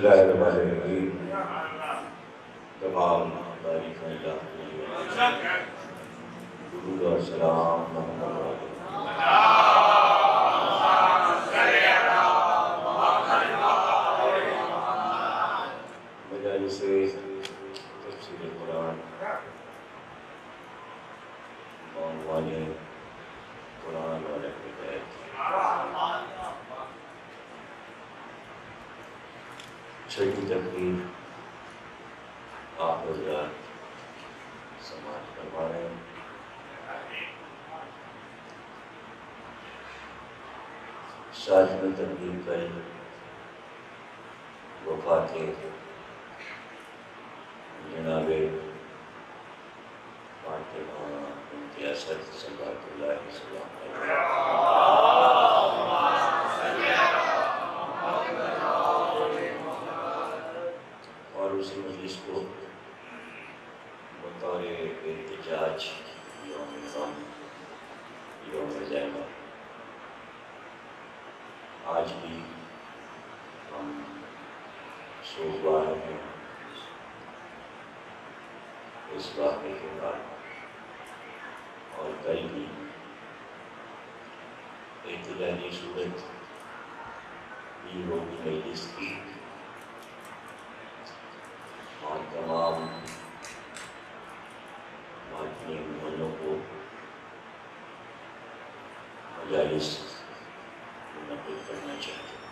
اللہ الرحمن الرحیم. تمام تعریف اللہ کے لیے. درود و سلام محمد مجالس تفسیر قرآن عنوان قرآن والے کے تحت چھٹی تقریر آپ حضرات سماعت کروا رہے ہیں. ساتویں تقریر پر وفات جناب فاطمہ بنت اسد صلوات اللہ علیہ وسلم اور اسی مجلس کو بطور احتجاج یوم غم یوم زینب آج بھی ہم سوگوار ہیں اس واقعے کے بعد، اور کل بھی احتجاجی صورت بھی ہوگی مجلس کی، اور تمام ماتمی محلوں کو مجالس منعقد کرنا چاہتے ہیں.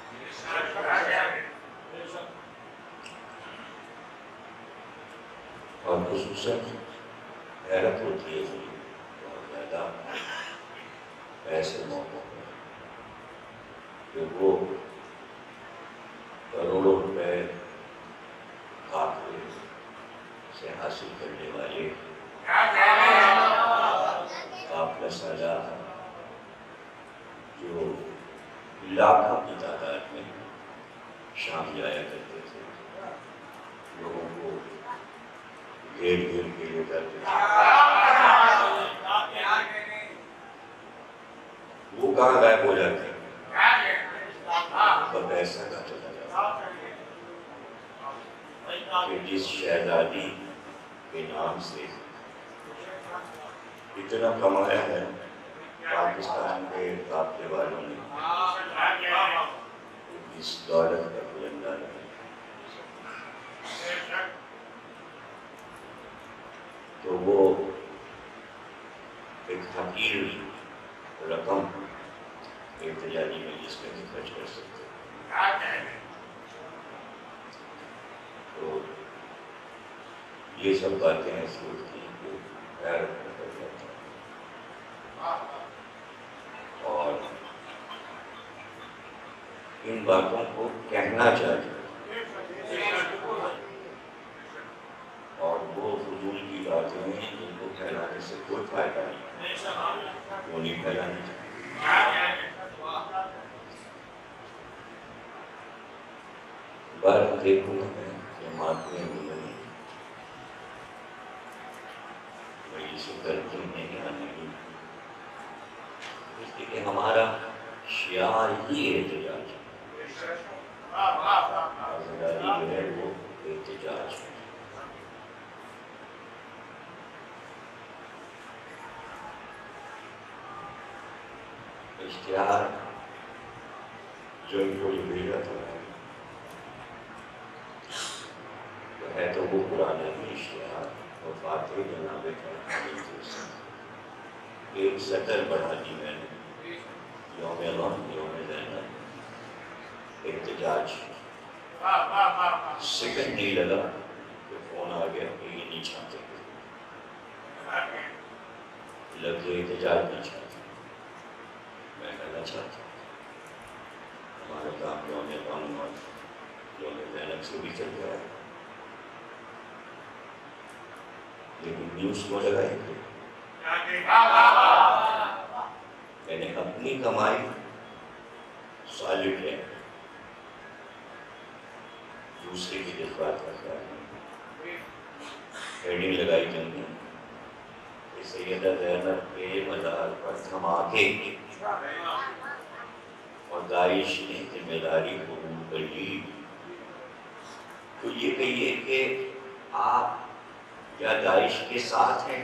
اور خصوصاً حیرت ہوتی ہے بہت زیادہ ایسے موقعوں پر کہ وہ کروڑوں روپے قافلے سے حاصل کرنے والے قافلہ سالار جو لاکھوں کی تعداد میں شام جایا کرتے تھے، لوگوں کو گھیر گھیر کے لے جاتے تھے، وہ کہاں غائب ہو جاتے تو پیسہ کا چلا جاتا کہ جس شہزادی کے نام سے اتنا کمایا ہے پاکستان کے قافلے والوں نے، اس دولت کا کوئی اندازہ نہیں. تو وہ ایک حقیر رقم احتجاجی مجلس میں خرچ کر سکتے ہیں. تو یہ سب باتیں ایسی ہوتی ہیں کہ حیرت میں پڑ جاتا ہے، اور ان باتوں کو کہنا چاہیے، اور وہ فضول کی باتیں ہیں جن کو پھیلانے سے کوئی فائدہ نہیں، وہ نہیں پھیلانی چاہیے. بار دیکھوں میں جماعت میں بھی مجلس کرتے نہیں آنے کی، اس لیے کہ ہمارا شعار ہی احتجاج ہے، آزاداری جو ہے وہ احتجاج ہے. اشتہار جو ان کو یہ بھیجا تھا تو ہے تو وہ پرانا ہی اشتہار، اور فاتح جناب ایک سطر بڑھا دی میں نے، یوم غم یوم زینب احتجاج. سیکنڈ نہیں لگا کہ فون آ گیا کہ یہ نہیں چاہتے، لفظ احتجاج نہیں چاہتے. میں کہنا چاہتا ہوں ہمارا کام یوم غم اور یوم زینب سے بھی چل رہا ہے، لیکن نیوز کو لگائیں گے. میں نے اپنی کمائی سالڈ ہے، دوسرے کی جذبات کا خیال نہیں. ہیڈنگ لگائی جائیں گی کہ سیدہ زینب کے مزار پر دھماکے، اور داعش نے ذمہ داری قبول کر لی تو یہ کہیے کہ آپ یا داعش کے ساتھ ہیں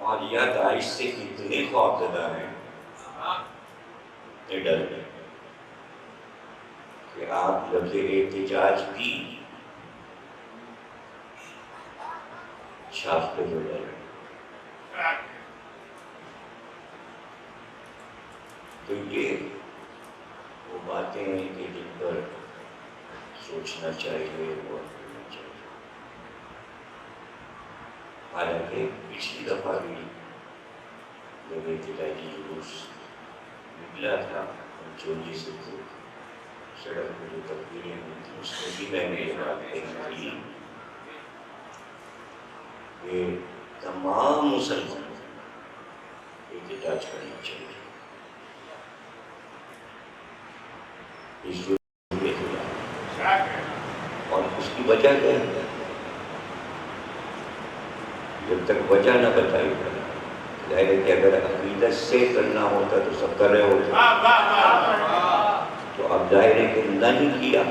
اور یا داعش سے اتنے خوفزدہ ہیں اتنے ڈر گئے کہ آپ لفظ احتجاج بھی چھاپ پہ جو ڈر تو یہ وہ باتیں ہیں کہ جن پر سوچنا چاہیے اور کرنا چاہیے. حالانکہ پچھلی دفعہ بھی جب احتجاجی جلوس نکلا تھا چولی سے تو سڑک میں جو تبدیلیاں ہوئی تھیں اس میں بھی میں نے یہ بات کہی کہ تمام مسلمانوں کو احتجاج کرنا چاہیے. اور اس کی وجہ کیا ہے؟ جب تک وجہ نہ بتائی ظاہر ہے کہ اگر عقیدت سے کرنا ہوتا تو سب کر رہے ہوتے. تو اب ظاہر ہے کہ نہیں کیا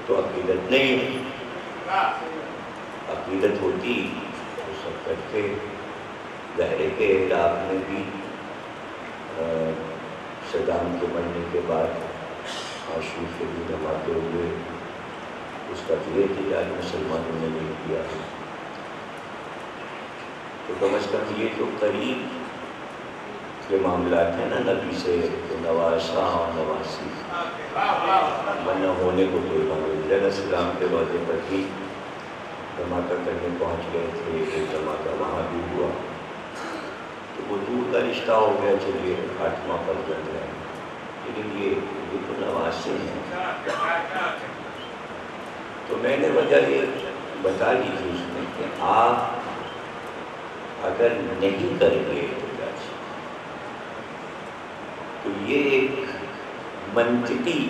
تو عقیدت نہیں ہے. عقیدت ہوتی تو سب کرتے. ظاہر ہے کہ عراق میں بھی صدام کے مرنے کے بعد عاشور کے بھی دھماکے ہوئے. اس کا بھی احتجاج مسلمانوں نے نہیں کیا. تو کم از کم یہ جو قریب کے معاملات ہیں نا نبی سے نواسا اور نواسی نہ ہونے کو کوئی معلوم. علیہ السلام کے روزے پر بھی دھماکہ کرنے پہنچ گئے تھے. ایک دھماکہ وہاں بھی ہوا تو وہ دور کا رشتہ ہو گیا. چلیے 8واں پر چل رہا ہے لیکن یہ تو نواز سے ہیں. تو میں نے وجہ یہ بتا دی تھی اس میں کہ آپ اگر نہیں کریں گے احتجاج تو یہ ایک منطقی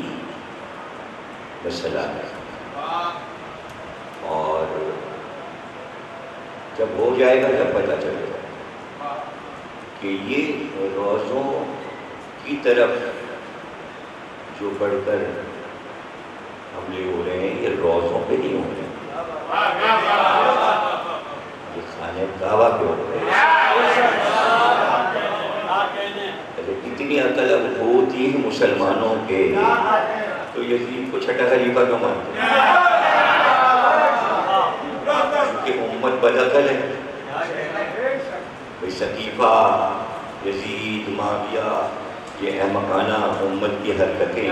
مسئلہ ہے. اور جب ہو جائے گا جب پتہ چلے گا کہ یہ روزوں کی طرف جو بڑھ کر حملے ہو رہے ہیں یہ روزوں پہ نہیں ہو رہے ہیں, یہ خانہ کعبہ پہ ہو رہے ہیں. اگر اتنی عقل اب ہوتی ہے مسلمانوں کے تو یزید کو چھٹا خلیفہ کیوں مانتے ہیں؟ کیونکہ امت بدعقل ہے. ثقیفہ, یزید, معاویہ یہ احمقانہ امت کی حرکتیں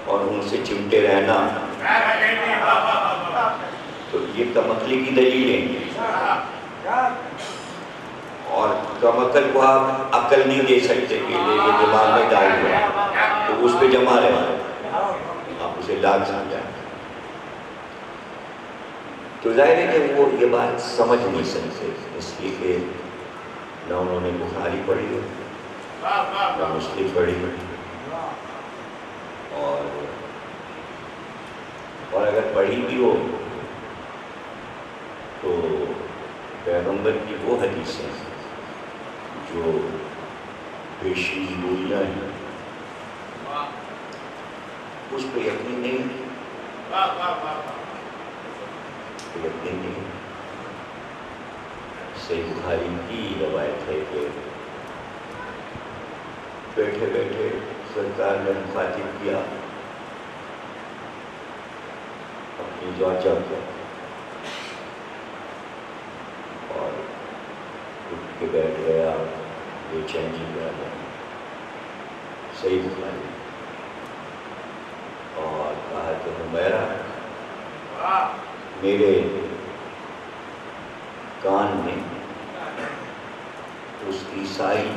اور ان سے چمٹے رہنا تو یہ کم عقلی کی دلیلیں. اور کم عقل کو آپ عقل نہیں دے سکتے کہ یہ دماغ میں ڈال دیں تو اس پہ جمع رہے, آپ اسے لاگ سمجھائیں. تو ظاہر ہے کہ وہ یہ بات سمجھ نہیں سکتے اس لیے کہ نہ انہوں نے بخاری پڑھی ہو نہ مسلم پڑھی ہو. اور اگر پڑھی بھی ہو تو پیغمبر کی وہ حدیثیں جو پیشی گوئیاں ہیں اس پہ یقین نہیں, یقین نہیں. صحیح بخاری کی روایت ہے کہ بیٹھے بیٹھے سرکار نے مخاطب کیا اپنی زوجہ کو اور اٹھ کے بیٹھ گیا, بے چینی کر گیا. صحیح بخاری. اور کہا کہ حمیرہ میرے کان میں اس عیسائی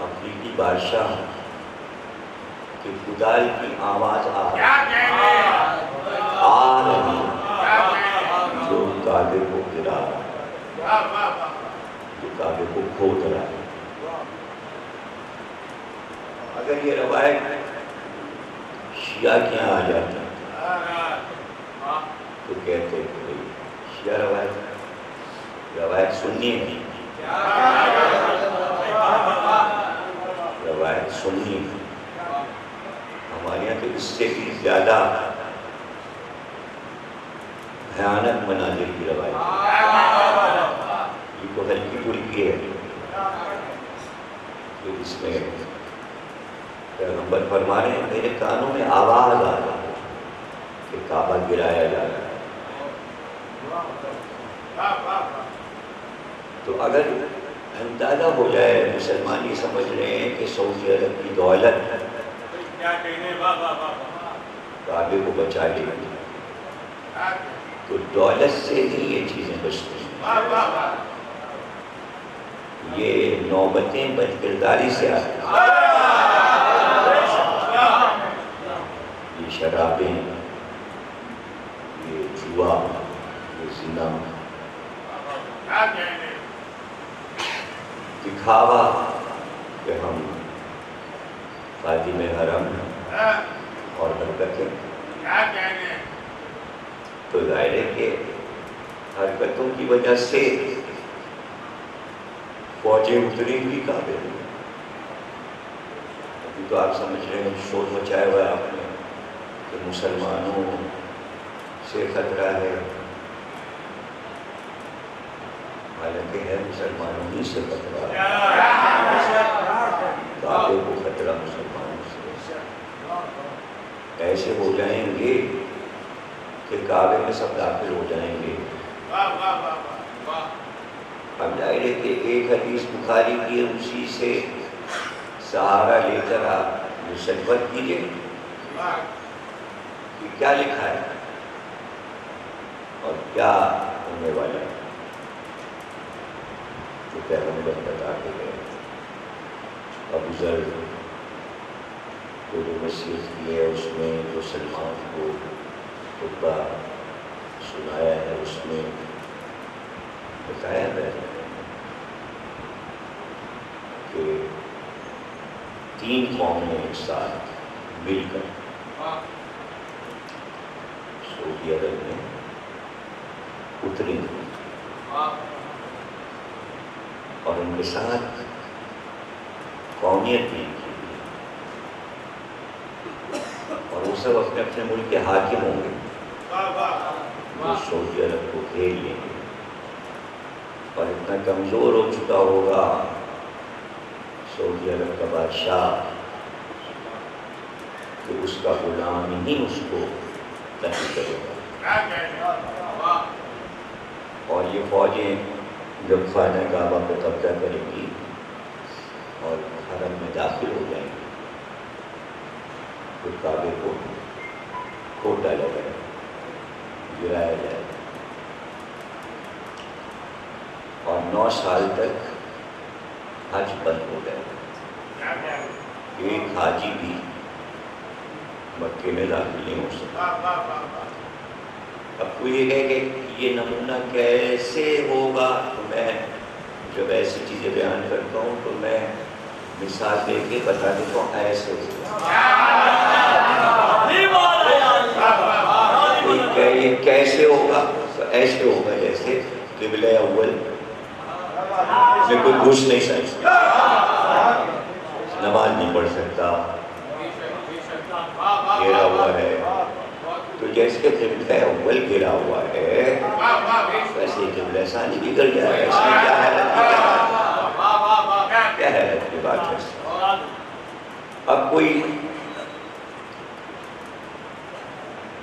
افریقی بادشاہ کی کدال کی آواز آ رہی جو کعبے کو گرا جو کعبے کو کھود رہا ہے. اگر یہ روایت شیعہ کے یہاں آ جاتی تو کہتے کہ شیعہ روایت سنی ہے, روایت سنی ہے، ہمارے یہاں تو اس سے بھی زیادہ بھیانک مناظر کی روایت ہے، یہ تو ہلکی پھلکی ہے کہ اس میں پیغمبر فرما رہے ہیں میرے کانوں میں آواز آ رہی ہے کہ کعبہ گرایا جا رہا ہے۔ تو اگر اندازہ ہو جائے، مسلمان یہ سمجھ رہے ہیں کہ سعودی عرب کی دولت کعبے کو بچا لے گی، تو دولت سے نہیں یہ چیزیں بچتی ہیں، یہ نوبتیں بد کرداری سے آتی ہیں، یہ شرابیں، یہ جوا، یہ زنا، دکھاوا کہ ہم خادم حرم اور حرکتیں، تو ظاہر ہے کہ حرکتوں کی وجہ سے فوجیں اتری ہوئی کعبے میں۔ ابھی تو آپ سمجھ رہے ہیں شور مچایا ہوا ہے آپ نے کہ مسلمانوں سے خطرہ ہے، حالانکہ ہے مسلمانوں ہی سے خطرہ، کعبے کو خطرہ مسلمانوں سے۔ ایسے ہو جائیں گے کہ کعبے میں سب داخل ہو جائیں گے۔ اب ظاہر ہے کہ ایک حدیث بخاری کی ہے، اسی سے سہارا لے کر آپ مصیبت کیجیے کہ کیا لکھا ہے اور کیا ہونے والا ہے جو پیغمبر بتا کے گئے۔ ابو ذر کو جو نصیحت کی ہے اس میں جو سلمان کو خطبہ سنایا ہے اس میں بتایا ہے کہ 3 قومیں ایک ساتھ مل کر سعودی عرب میں اتری اور ان کے ساتھ قومیت بھی کی، اور وہ سب اپنے اپنے ملک کے حاکم ہوں گے جو سعودی عرب کو گھیر لیں گے، اور اتنا کمزور ہو چکا ہوگا سعودی عرب کا بادشاہ کہ اس کا غلام ہی اس کو قتل کرے گا، اور یہ فوجیں جب خانہ کعبہ پہ قبضہ کریں گی اور حرم میں داخل ہو جائیں گی تو کعبے کو کھود ڈالا جائے، گرایا جائے، اور 9 سال تک حج بند ہو گئے، ایک حاجی بھی مکے میں داخل نہیں ہو سکتا۔ اب کوئی یہ کہے کہ یہ نمونہ کیسے ہوگا، تو میں جب ایسی چیزیں بیان کرتا ہوں تو میں مثال دے کے بتا دیتا ہوں ایسے ہوگا۔ یہ کیسے ہوگا؟ تو ایسے ہوگا جیسے قبلہ اول میں کوئی گھس نہیں سکتا، نماز نہیں پڑھ سکتا، گھیرا ہوا ہے، تو جیسے قبلہ اول گھیرا ہوا ہے ویسے قبلہ ثانی بھی گر جائے گا۔ اس میں کیا حیرت کی بات ہے؟ اب کوئی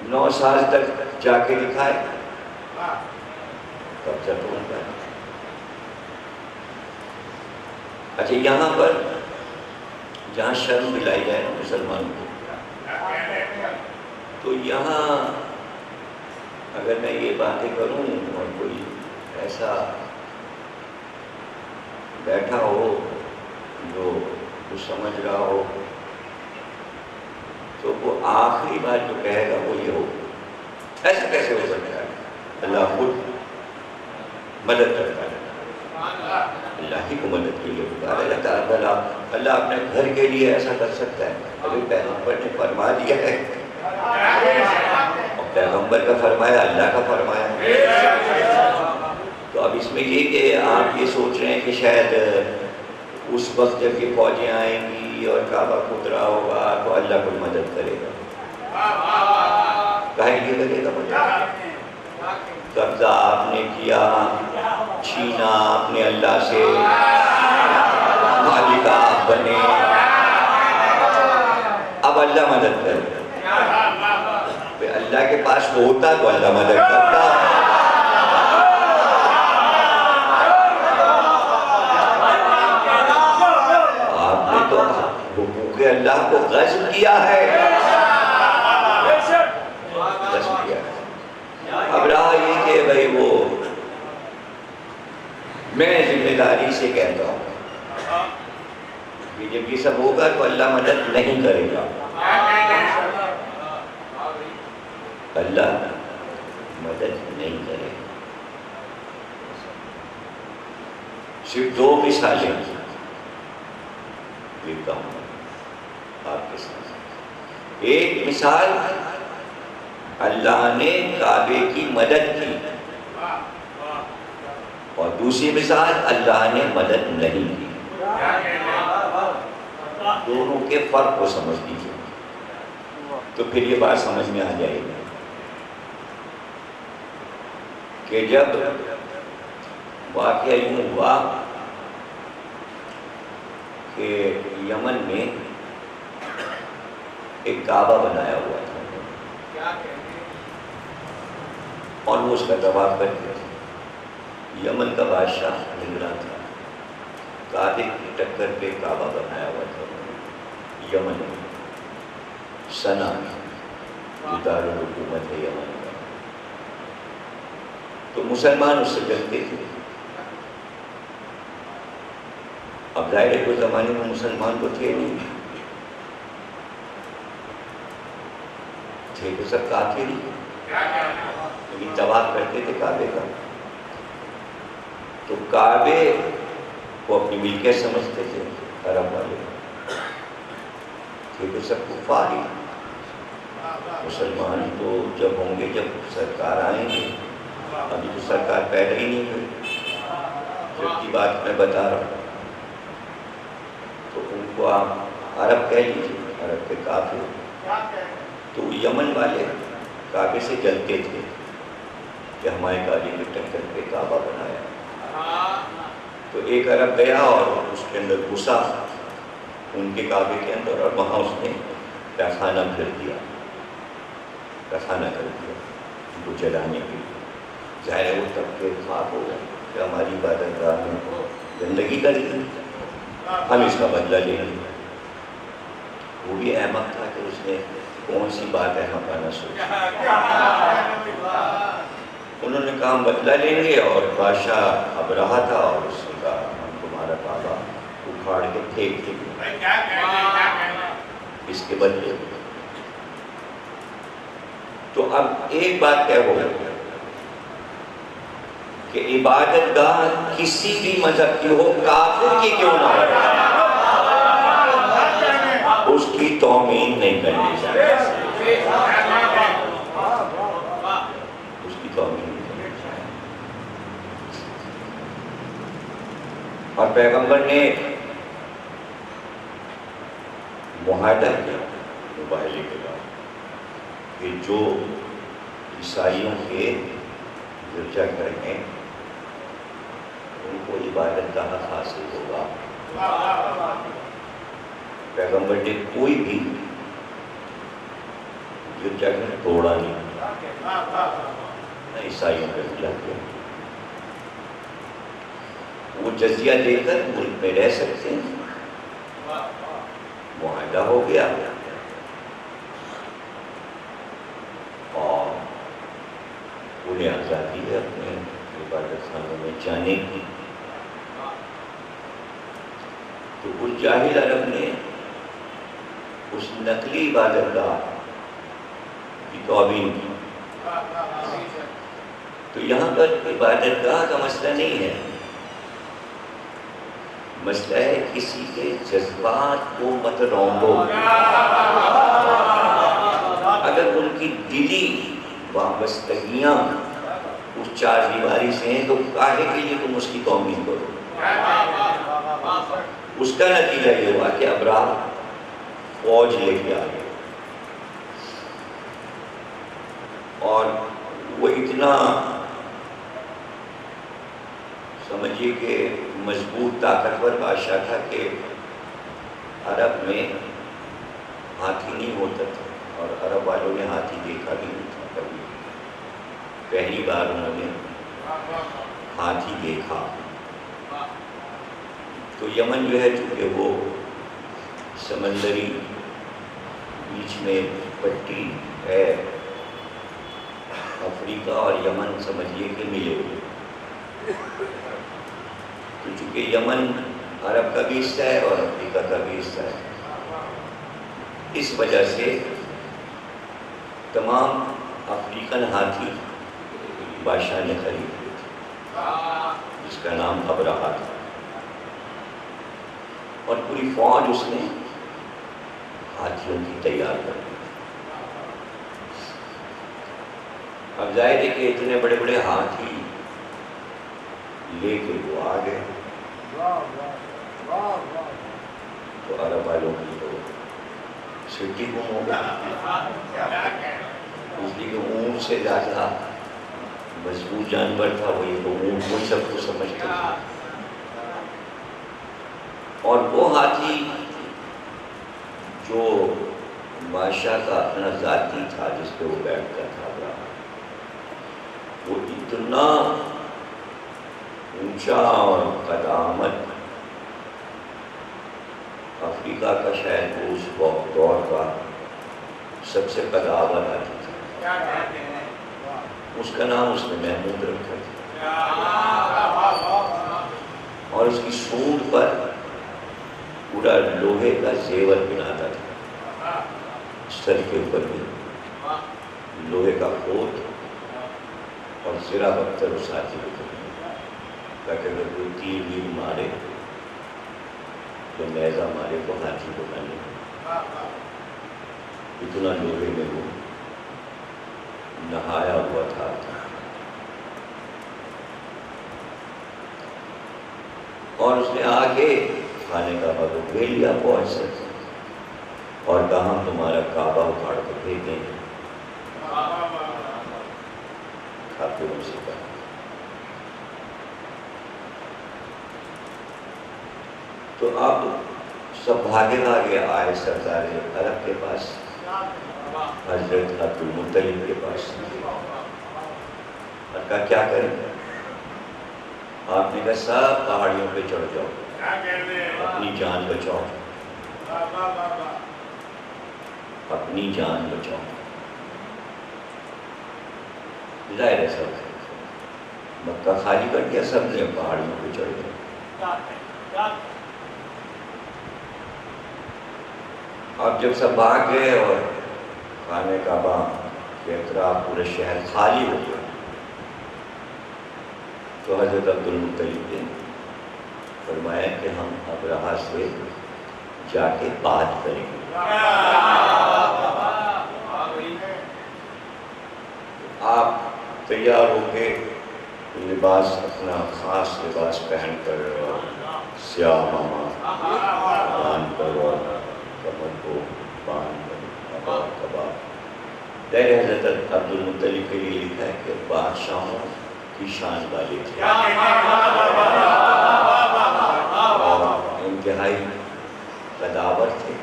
9 سال تک جا کے دکھائے قبضہ تو ہوتا ہے۔ اچھا، یہاں پر جہاں شرم دلائی جائے نا مسلمانوں کو، تو یہاں اگر میں یہ باتیں کروں اور کوئی ایسا بیٹھا ہو جو کچھ سمجھ رہا ہو تو وہ آخری بات جو کہے گا وہ یہ ہو، ایسا کیسے ہو سکتا ہے؟ اللہ خود مدد کرتا ہے، اللہ ہی کو مدد کے لیے پکارا جاتا ہے۔ اللہ اپنے گھر کے لیے ایسا کر سکتا ہے؟ ابھی پیغمبر نے فرما دیا ہے، اور پیغمبر کا فرمایا اللہ کا فرمایا۔ تو اب اس میں یہ کہ آپ یہ سوچ رہے ہیں کہ شاید اس وقت جب یہ فوجیں آئیں گی اور کعبہ خطرہ ہوگا تو اللہ کوئی مدد کرے گا. کہیں یہ کرے گا مدد؟ قبضہ آپ نے کیا، چھینا آپ نے اللہ سے، مالک آپ بنے، اب اللہ مدد کرے گا. اللہ کے پاس ہوتا تو اللہ مدد کرتا. آپ نے تو حقوق اللہ کو غصب کیا ہے. اب رہا یہ کہ بھائی وہ میں ذمہ داری سے کہتا ہوں کہ جب یہ سب ہوگا تو اللہ مدد نہیں کرے گا. اللہ مدد نہیں کرے. صرف 2 مثالیں دیتا ہوں آپ کے ساتھ. ایک مثال اللہ نے کعبے کی مدد کی، اور دوسری مثال اللہ نے مدد نہیں کی. دونوں کے فرق کو سمجھ لیجیے تو پھر یہ بات سمجھ میں آ جائے گی کہ جب واقعہ یوں ہوا کہ یمن میں ایک کعبہ بنایا ہوا تھا اور وہ اس کا طواف کرتے تھے. یمن کا بادشاہ نگراں تھا. کعبے کی ٹکر پہ کعبہ بنایا ہوا تھا یمن میں. سنا جو دارالحکومت ہے یمن کا. تو مسلمان اس سے ڈرتے تھے. اب ظاہر ہے کوئی زمانے میں مسلمان تو تھے نہیں، تھے تو سب کافر ہی، لیکن طواف کرتے تھے کعبے کا. تو کعبے کو اپنی ملکیت سمجھتے تھے عرب والے، تھے تو سب کفار ہی. مسلمان تو جب ہوں گے جب سرکار آئیں گے، ابھی تو سرکار پیدا ہی نہیں ہوئی جب کی بات میں بتا رہا ہوں. تو ان کو آپ عرب کہہ لیجیے، عرب کے کافر. تو یمن والے کعبے سے جلتے تھے کہ ہمارے کعبے کی ٹکر پہ کعبہ بنایا. تو ایک عرب گیا اور اس کے اندر گھسا ان کے کعبے کے اندر، اور وہاں اس نے پیخانہ بھر دیا، پیخانہ کر دیا ان کو جلانے کے لیے. ظاہر ہے وہ تب کے خواب ہو گئے کہ ہماری عبادت گاہ میں گندگی کر دی، ہم اس کا بدلہ لیں گے. وہ بھی احمق تھا کہ اس نے کون سی بات یہاں پانا سوچا. انہوں نے کہا ہم بدلہ لیں گے، اور بادشاہ اب رہا تھا اور اس نے کہا ہم تمہارا کعبہ اکھاڑ کے پھینک دیں گے اس کے بدلے. تو اب ایک بات طے ہو کہ عبادت گاہ کسی بھی مذہب کی ہو، کافر کی کیوں نہ ہو، اس کی توہین نہیں کرنی چاہیے. اس کی توہین نہیں کرنی چاہیے. اور پیغمبر نے معاہدہ کیا مباہلے کے بعد کہ جو عیسائیوں کے گرجا گھر میں ان کو عبادت گاہ حاصل ہوگا. پیغمبر نے کوئی بھی گرجا گھر توڑا نہیں، نہ عیسائیوں کا خلاف کیا. وہ جزیہ دے کر ملک میں رہ سکتے ہیں، معاہدہ ہو گیا، اور انہیں آزادی ہے اپنے عبادت خانوں میں جانے کی. تو اس جاہل عرب نے اس نقلی عبادت گاہ کی توہین کی. تو یہاں پر عبادت گاہ کا مسئلہ نہیں ہے، مسئلہ ہے کسی کے جذبات کو مت رونڈو. اگر ان کی دلی وابستگیاں اس چار دیواری سے ہیں تو کاہے کے لیے تم اس کی توہین کرو. اس کا نتیجہ یہ ہوا کہ ابراہ فوج لے کے آ گئے، اور وہ اتنا سمجھیے کہ مضبوط طاقتور بادشاہ تھا کہ عرب میں ہاتھی نہیں ہوتا تھا، اور عرب والوں نے ہاتھی دیکھا بھی نہیں تھا کبھی، پہلی بار انہوں نے ہاتھی دیکھا۔ تو یمن جو ہے چونکہ وہ سمندری بیچ میں پٹی ہے، افریقہ اور یمن سمجھیے کہ ملے ہوئے، تو چونکہ یمن عرب کا بھی حصہ ہے اور افریقہ کا بھی حصہ ہے، اس وجہ سے تمام افریقن ہاتھی بادشاہ نے خرید لیے تھے، جس کا نام ابرہہ تھا، اور پوری فوج اس نے ہاتھیوں کی تیار کر دی۔ اب ظاہر ہے کہ اتنے بڑے بڑے ہاتھی لے کے وہ آ گئے، تو عرب والوں کی تو سٹی گم ہو گئی، اس لیے کہ اونٹ سے زیادہ مضبوط جانور تھا وہ، یہ تو اونٹ وہ سب کو سمجھتے تھے، اور وہ ہاتھی جو بادشاہ کا اپنا ذاتی تھا جس پہ وہ بیٹھتا تھا، وہ اتنا اونچا اور قدامت، افریقہ کا شاید وہ اس وقت دور کا سب سے قدامت ہاتھی تھا، اس کا نام اس نے محمود رکھا تھا، اور اس کی سونڈ پر پورا لوہے کا زیور بناتا تھا، سر کے اوپر بھی لوہے کا کوٹ اور زرہ بختر اس ہاتھی کو تاکہ اگر کوئی تیر ویر مارے تو نیزہ مارے تو ہاتھی کو نہ لے، اتنا لوہے میں وہ نہایا ہوا تھا۔ اور اس نے آ کے کھانے کا کو بھیج لیا فوج سے، اور کہاں تمہارا کعبہ اکھاڑ کے بھیج دیں گے، کافروں سے کہا۔ تو اب سب بھاگے بھاگے آئے سردار عرب کے پاس، حضرت عبد المطلب کے پاس، اور کہا کیا کریں؟ آپ نے کہا سب پہاڑیوں پہ چڑھ جاؤ، اپنی جان بچاؤ، اپنی جان بچاؤ۔ ظاہر ہے سب مکہ خالی کر دیا، سب نے پہاڑیوں پہ چڑھ گئے۔ اب جب سب بھاگ گئے اور خانہ کعبہ کے اطراف پورے شہر خالی ہو گیا، تو حضرت عبد المطلب نے فرمایا کہ ہم ابرہہ سے جا کے بات کریں گے۔ آپ تیار ہو کے لباس، اپنا خاص لباس پہن کر، سیاہ ماما باندھ کر اور کمر کو باندھ کر کباب، حضرت عبد المطلب کے لیے لکھا ہے کہ بادشاہوں کی شان والے تھے، اور انتہائی قداور تھے،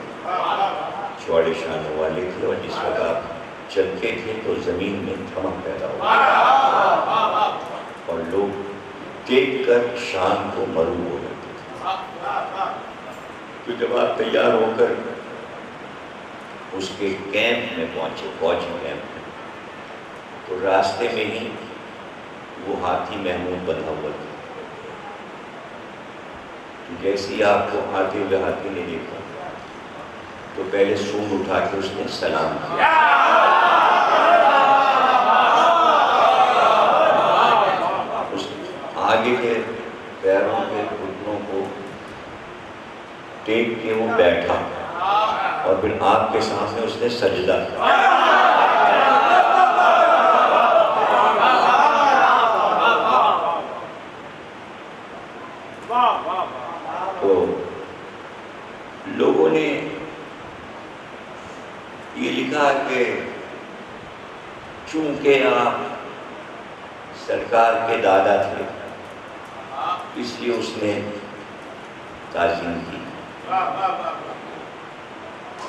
چوڑے شانوں والے تھے، اور جس وقت آپ چلتے تھے تو زمین میں دھمک پیدا ہوتا اور لوگ دیکھ کر شان کو مرعوب ہو جاتے تھے۔ تو جب آپ تیار ہو کر اس کے کیمپ میں پہنچے، فوجی کیمپ میں، تو راستے میں ہی وہ ہاتھی محمود بندھا ہوا تھا۔ جیسے ہی آپ کو آتے ہوئے ہاتھی نے دیکھا تو پہلے سونڈ اٹھا کے اس نے سلام کیا، اس آگے کے پیروں کے گھٹنوں کو ٹیک کے وہ بیٹھا، اور پھر آپ کے سامنے اس نے سجدہ کیا۔ تو لوگوں نے یہ لکھا کہ چونکہ آپ سرکار کے دادا تھے اس لیے اس نے تعظیم کی.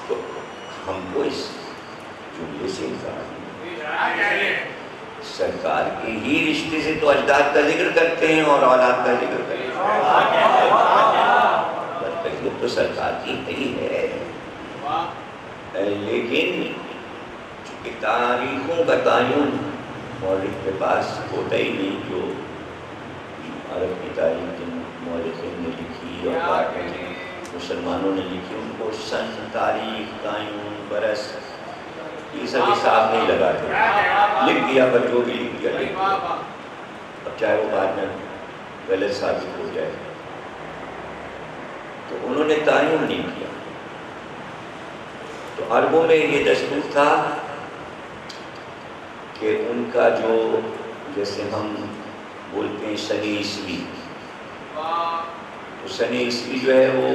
تو ہم کو اس جملے سے سرکار کے ہی رشتے سے تو اجداد کا ذکر کرتے ہیں اور اولاد کا ذکر کرتے ہیں. برکت تو سرکار کی ہی ہے، لیکن چونکہ تاریخوں کا تعین مورخ کے پاس ہوتا ہی نہیں، جو عرب کی تاریخ جن مورخین نے لکھی اور بعد میں مسلمانوں نے لکھی، ان کو سن، تاریخ، تعین، برس یہ سب حساب نہیں لگاتے. لکھ دیا پر جو بھی لکھ دیا لکھ دیا، اب چاہے وہ بعد میں غلط ثابت ہو جائے. تو انہوں نے تعین نہیں کیا. تو عربوں میں یہ دستور تھا کہ ان کا جو جیسے ہم بولتے ہیں سنِ عیسوی، تو سنِ عیسوی جو ہے وہ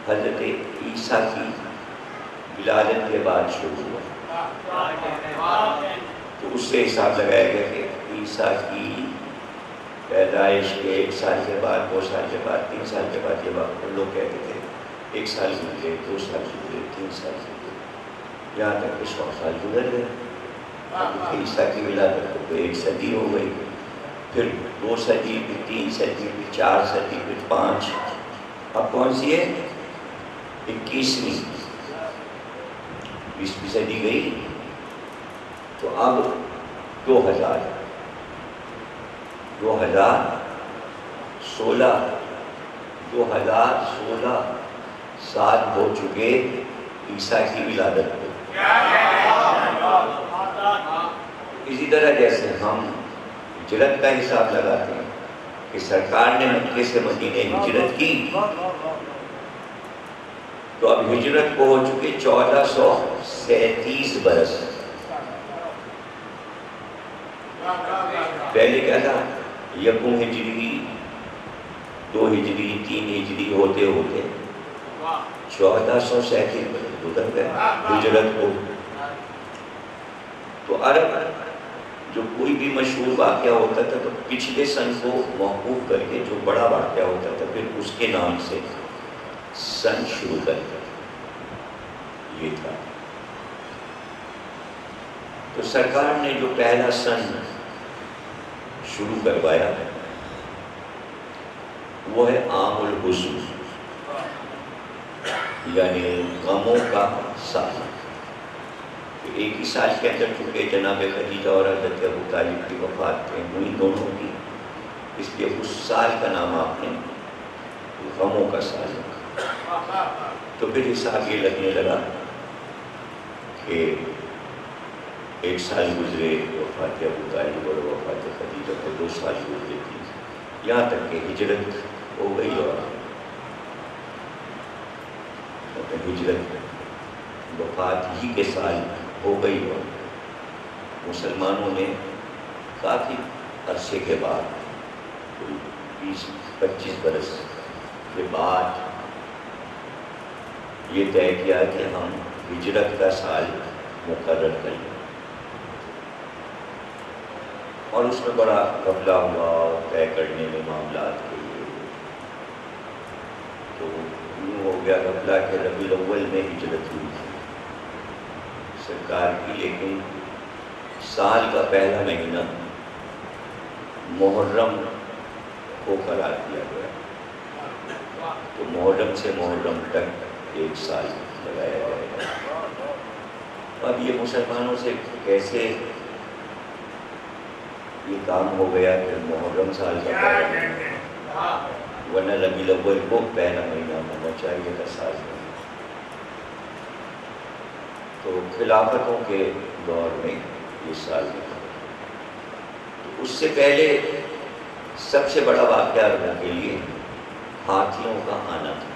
حضرت عیسیٰ کی ولادت کے بعد شروع ہوا. تو اس سے حساب لگایا گیا کہ عیسیٰ کی پیدائش کے 1 سال کے بعد، 2 سال کے بعد، 3 سال کے بعد، یہ بات لوگ کہتے تھے 1 سال گزرے، 2 سال گزرے، 3 سال گزرے، یہاں تک کہ 100 سال گزر گئے. عیسیٰ کی ولادت کو 1 صدی ہو گئی، پھر 2 صدی، پھر 3 صدی، پھر 4 صدی، پھر 5. اب کون سی ہے؟ 21ویں 20ویں صدی گئی. تو اب 2016 سال ہو چکے عیسیٰ کی ولادت کو. اسی طرح جیسے ہم ہجرت کا حساب لگاتے ہیں کہ سرکار نے مکے سے مدینے ہجرت کی، تو اب ہجرت کو ہو چکے 1437 برس. پہلے کیا تھا؟ 1 ہجری، 2 ہجری، 3 ہجری ہوتے ہوتے 1437 برس گزر گئے ہجرت کو. تو عرب جو کوئی بھی مشہور واقعہ ہوتا تھا تو پچھلے سن کو موقوف کر کے جو بڑا واقعہ ہوتا تھا پھر اس کے نام سے سن شروع کر دیا. یہ تھا. تو سرکار نے جو پہلا سن شروع کروایا وہ ہے عام الحزن، یعنی غموں کا سال. ایک ہی سال کے اندر چونکہ جناب خدیجہ اور حضرت ابو طالب کی وفات ہوئی دونوں کی، اس لیے اس سال کا نام آپ نے غموں کا سال رکھا. تو پھر حساب یہ لگنے لگا کہ 1 سال گزرے وفات ابو طالب اور وفات خدیجہ کو، 2 سال گزرے تھی، یہاں تک کہ ہجرت ہو گئی اور ہجرت وفات ہی کے سال ہو گئی. اور مسلمانوں نے کافی عرصے کے بعد 20-25 برس کے بعد یہ طے کیا کہ ہم ہجرت کا سال مقرر کریں. اور اس میں بڑا غفلہ ہوا طے کرنے میں معاملات کے لیے. تو یوں ہو گیا غفلہ کہ ربیع الاول میں ہجرت ہوئی تھی سرکار کی، لیکن سال کا پہلا مہینہ محرم کو قرار دیا گیا. تو محرم سے محرم تک 1 سال لگایا جائے گا. اب یہ مسلمانوں سے کیسے یہ کام ہو گیا کہ محرم سال کا پہلا مہینہ، ورنہ ربیع الاول کو پہلا مہینہ ہونا چاہیے تھا سال میں. تو خلافتوں کے دور میں یہ سال تھا. تو اس سے پہلے سب سے بڑا واقعہ رکھنے کے لیے ہاتھیوں کا آنا تھا.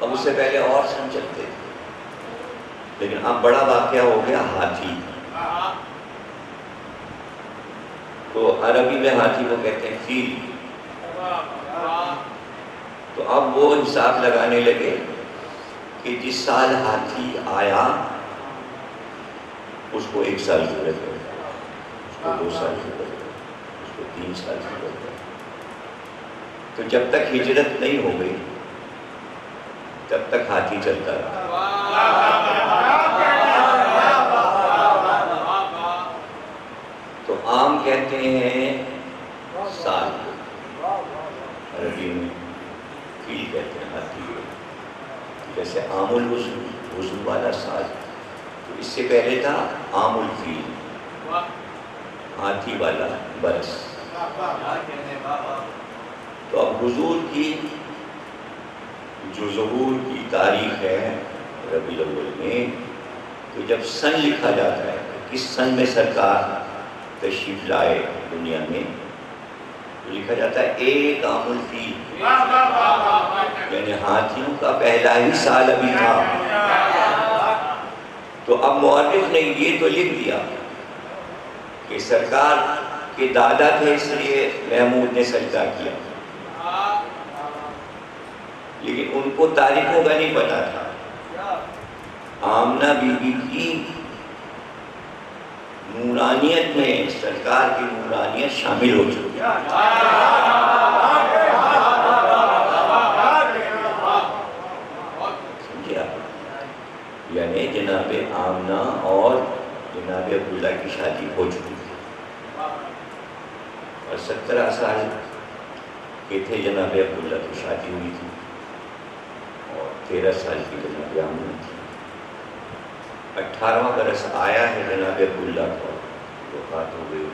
اب اس سے پہلے اور سن چلتے تھے، لیکن اب بڑا واقعہ ہو گیا ہاتھی. تو عربی میں ہاتھی کو کہتے ہیں فیل. تو تو اب وہ حساب لگانے لگے کہ جس سال ہاتھی آیا اس کو 1 سال کی ضرورت ہے، اس کو 2 سال کی ضرورت ہے، اس کو 3 سال کی ضرورت ہے۔ تو جب تک ہجرت نہیں ہو گئی تب تک ہاتھی چلتا رہا۔ تو عام کہتے ہیں سال، عربی میں فیل کہتے ہیں ہاتھی کو، جیسے عام الوضو والا سال، تو اس سے پہلے تھا عام الفیل، ہاتھی والا برس۔ تو اب حضور کی جو ظہور کی تاریخ ہے ربیع الاول میں، تو جب سن لکھا جاتا ہے کس سن میں سرکار تشریف لائے دنیا میں، تو لکھا جاتا ہے 1 عام الفیل، یعنی ہاتھیوں کا پہلا ہی سال ابھی تھا۔ تو اب مورخ نے یہ تو لکھ دیا کہ سرکار کے دادا تھے اس لیے محمود نے سجدہ کیا، لیکن ان کو تاریخوں کا نہیں پتا تھا۔ آمنہ بی بی کی نورانیت میں سرکار کی نورانیت شامل ہو چکی ہے۔ سمجھے آپ؟ یعنی جناب آمنہ اور جناب عبداللہ کی شادی ہو چکی تھی، اور 17 سال کے تھے جناب عبداللہ کی شادی ہوئی تھی، اور 13 سال کی جناب آمنہ تھی۔ 18واں برس آیا ہے جناب عبداللہ کو، وفات ہو گئی۔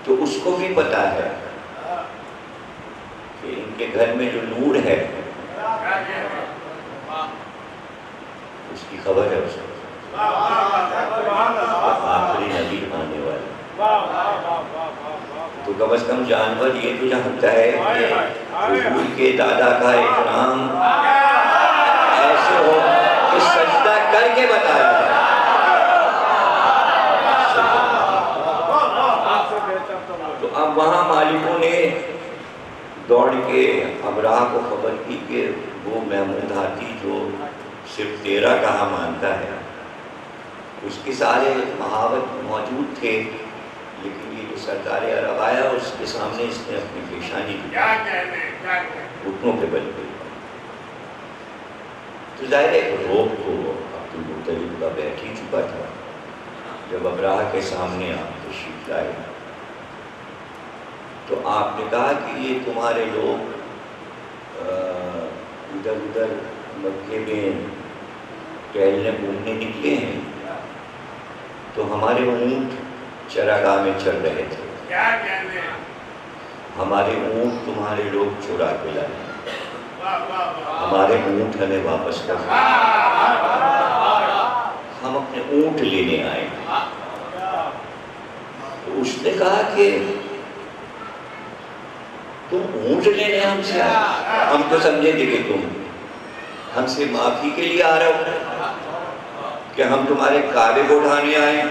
تو اس کو بھی پتا ہے کہ ان کے گھر میں جو نور ہے اس کی خبر ہے، اس کو آخری نبی آنے والا۔ تو کم از کم جانور یہ تو جانتا ہے کہ حضور کے دادا کا اکرام ایسے ہو کہ سجدہ کر کے بتایا جائے۔ تو اب وہاں مالکوں نے دوڑ کے ابراہ کو خبر کی کہ وہ محمود ہاتھی جو صرف 13 کہا مانتا ہے، اس کے سارے محاوت موجود تھے، لیکن یہ جو سردار عرب آیا اس کے سامنے اس نے اپنی پیشانی گھٹنوں کے بل پہ، تو ظاہر ہے روب تو عبدالمطلب کا بیٹھ ہی چکا تھا۔ جب ابراہ کے سامنے آپ تشریف لائے تو آپ نے کہا کہ یہ تمہارے لوگ ادھر ادھر مکے میں ٹہلنے گھومنے نکلے ہیں، تو ہمارے اونٹ چراگاہ میں چل رہے تھے، ہمارے اونٹ تمہارے لوگ چرا کے لائے، ہمارے اونٹ ہمیں واپس کر دیں، ہم اپنے اونٹ لینے آئے۔ تو اس نے کہا کہ تم اونٹ لینے ہم سے آئے؟ ہم تو سمجھے تھے کہ تم ہم سے معافی کے لیے آ رہے ہو، کہ ہم تمہارے کعبے کو اٹھانے آئے،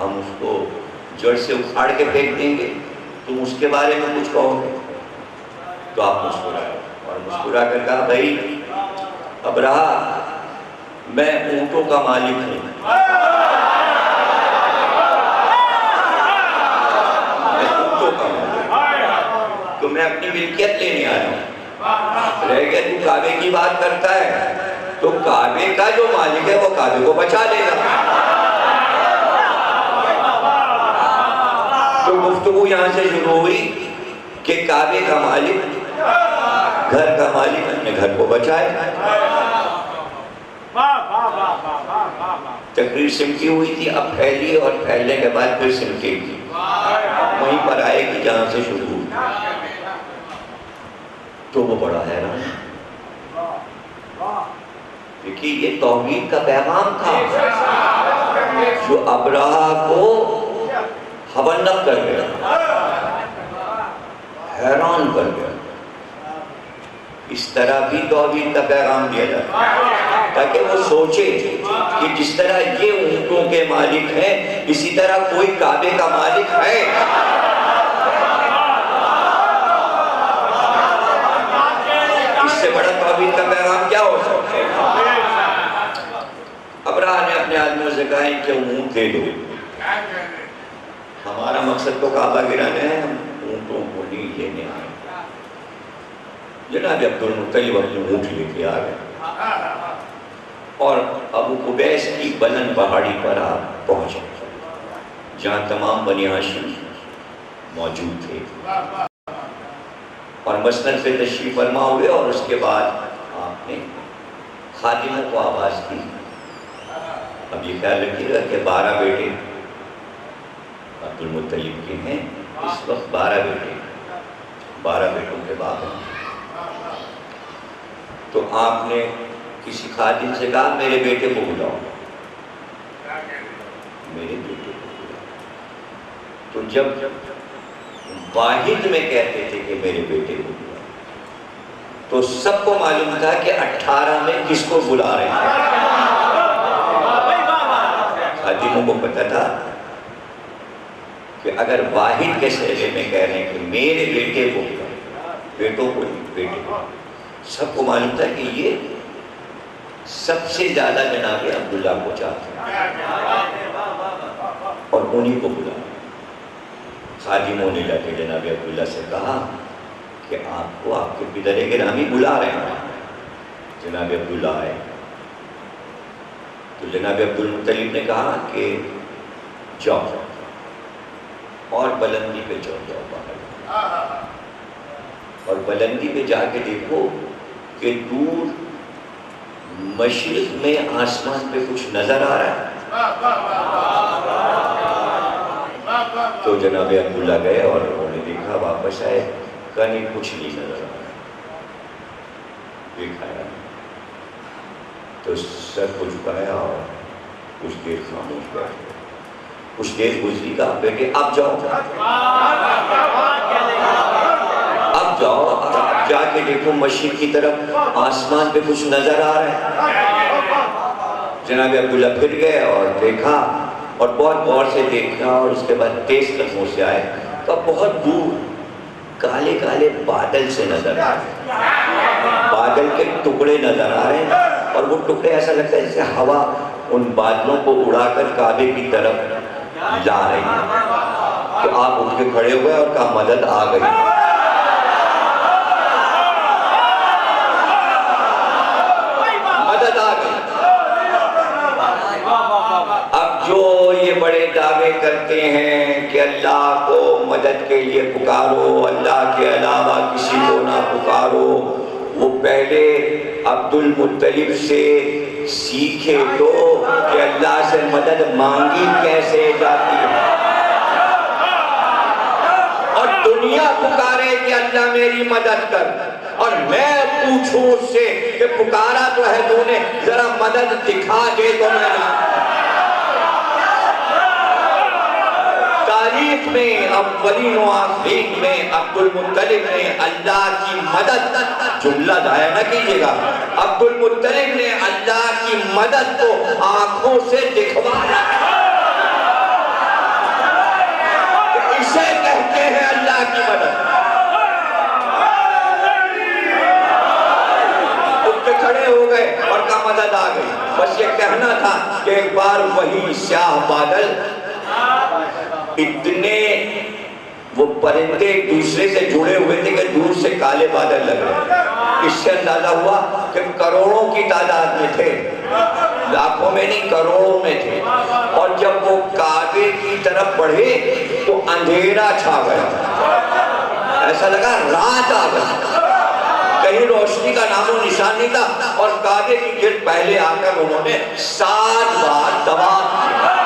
ہم اس کو جڑ سے اکھاڑ کے پھینک دیں گے، تم اس کے بارے میں کچھ کہو گے؟ تو آپ مسکرائے اور مسکرا کر کہا بھائی ابراہ، میں اونٹوں کا مالک ہوں، میں اونٹوں کا مالک ہوں، تو میں اپنی ملکیت لینے آیا ہوں۔ رہ گیا تو کعبے کی بات کرتا ہے، تو کعبے کا جو مالک ہے وہ کعبے کو بچا لے گا۔ تو گفتگو یہاں سے شروع ہوئی کہ کعبے کا مالک، گھر کا مالک اپنے گھر کو بچائے۔ تقریر سمٹی ہوئی تھی، اب پھیلی اور پھیلنے کے بعد پھر سمٹے گی، وہیں پر آئے گی جہاں سے شروع ہوئی۔ تو وہ بڑا حیران، دیکھیے یہ توحید کا پیغام تھا جو ابراہ کو حبنق کر گیا، حیران کر گیا۔ اس طرح بھی توحید کا پیغام دیا جاتا ہے تاکہ وہ سوچے کہ جس طرح یہ اونٹوں کے مالک ہیں اسی طرح کوئی کعبے کا مالک ہے۔ اس سے بڑا توحید کا پیغام کیا ہو سکتا ہے؟ ابراہ نے اپنے آدمیوں سے کہا کہ اونٹ دے دو، ہمارا مقصد تو کعبہ گرانا ہے، ہم اونٹوں کو نہیں لینے آئے۔ جناب عبدالمطلب اپنے اونٹ لے کے آ گئے اور ابو قبیس کی بلند پہاڑی پر آپ پہنچے جہاں تمام بنی ہاشم موجود تھے، اور مسند پہ تشریف فرما ہوئے، اور اس کے بعد آپ نے خادموں کو آواز دی۔ اب یہ خیال رکھیے گا کہ 12 بیٹے عبدالمطلب کے ہیں، اس وقت 12 بیٹے، 12 بیٹوں کے بعد ہیں۔ تو آپ نے کسی خادم سے کہا میرے بیٹے کو بلاؤ، میرے بیٹے کو بلاؤ۔ تو جب واحد میں کہتے تھے کہ میرے بیٹے کو بلاؤ تو سب کو معلوم تھا کہ 18 میں کس کو بلا رہے ہیں۔ خادموں کو پتہ تھا کہ اگر واحد کے سہلے میں کہہ رہے ہیں کہ میرے بیٹے کو بلاؤ، بیٹوں کو نہیں، بیٹے کو، سب کو معلوم تھا کہ یہ سب سے زیادہ جناب عبداللہ کو چاہتے ہیں اور انہی کو بلا۔ خادموں نے جا کے جناب عبداللہ سے کہا کہ آپ کو آپ کے پدر گرامی بلا رہے ہیں۔ جناب عبداللہ آئے تو جناب عبدالمطلب نے کہا کہ جاؤ اور بلندی پہ چڑھ جاؤ باہر، اور بلندی پہ جا کے دیکھو کہ دور مشرق میں آسمان پہ کچھ نظر آ رہا ہے۔ تو جناب عبداللہ گئے اور انہوں نے دیکھا، واپس آئے، کہا نہیں کچھ نہیں نظر آ رہا، دیکھا ہے۔ تو سر کو جھکایا اور کچھ دیر خاموش بیٹھے۔ کچھ دیر گزری، کہا بیٹے اب جاؤ، اب جاؤ، اب جا کے دیکھو مشرق کی طرف آسمان پہ کچھ نظر آ رہا ہے۔ جناب عبداللہ پھر گئے اور دیکھا، اور بہت غور سے دیکھا، اور اس کے بعد تیز قدموں سے آئے تو بہت دور کالے کالے بادل سے نظر آ رہے ہیں، بادل کے ٹکڑے نظر آ رہے ہیں، اور وہ ٹکڑے ایسا لگتا ہے جیسے ہوا ان بادلوں کو اڑا کر کعبے کی طرف جا رہی ہے۔ تو آپ اٹھ کے کھڑے ہوئے اور کہا مدد آ گئی۔ مدد آ گئی۔ اب جو یہ بڑے دعوے کرتے ہیں کہ اللہ کو مدد کے لیے پکارو، اللہ کے علاوہ کسی کو نہ پکارو، وہ پہلے عبدالمطلب سے سیکھے تو کہ اللہ سے مدد مانگی کیسے جاتی ہے، اور دنیا پکارے کہ اللہ میری مدد کر، اور میں پوچھوں اس سے کہ پکارا تو ہے تو نے، ذرا مدد دکھا دے تو میں نہ۔ تاریخ میں اولین و آخرین میں عبدالمطلب نے اللہ کی مدد، جملہ ضائع نہ کیجیے گا، عبدالمطلب نے اللہ کی مدد کو آنکھوں سے دکھوایا، اسے کہتے ہیں اللہ کی مدد۔ اٹھ کے کھڑے ہو گئے اور کہا مدد آ گئی۔ بس یہ کہنا تھا کہ ایک بار وہی سیاہ بادل، اتنے وہ پرندے ایک دوسرے سے جڑے ہوئے تھے کہ دور سے کالے بادل لگ رہے، اس سے اندازہ ہوا کہ کروڑوں کی تعداد میں تھے، لاکھوں میں نہیں کروڑوں میں تھے، اور جب وہ کعبے کی طرف بڑھے تو اندھیرا چھا گیا، ایسا لگا رات آ گئی، کہیں روشنی کا نام و نشان نہیں تھا، اور کعبے کی گرد پہلے آ کر انہوں نے 7 بار طواف کیا۔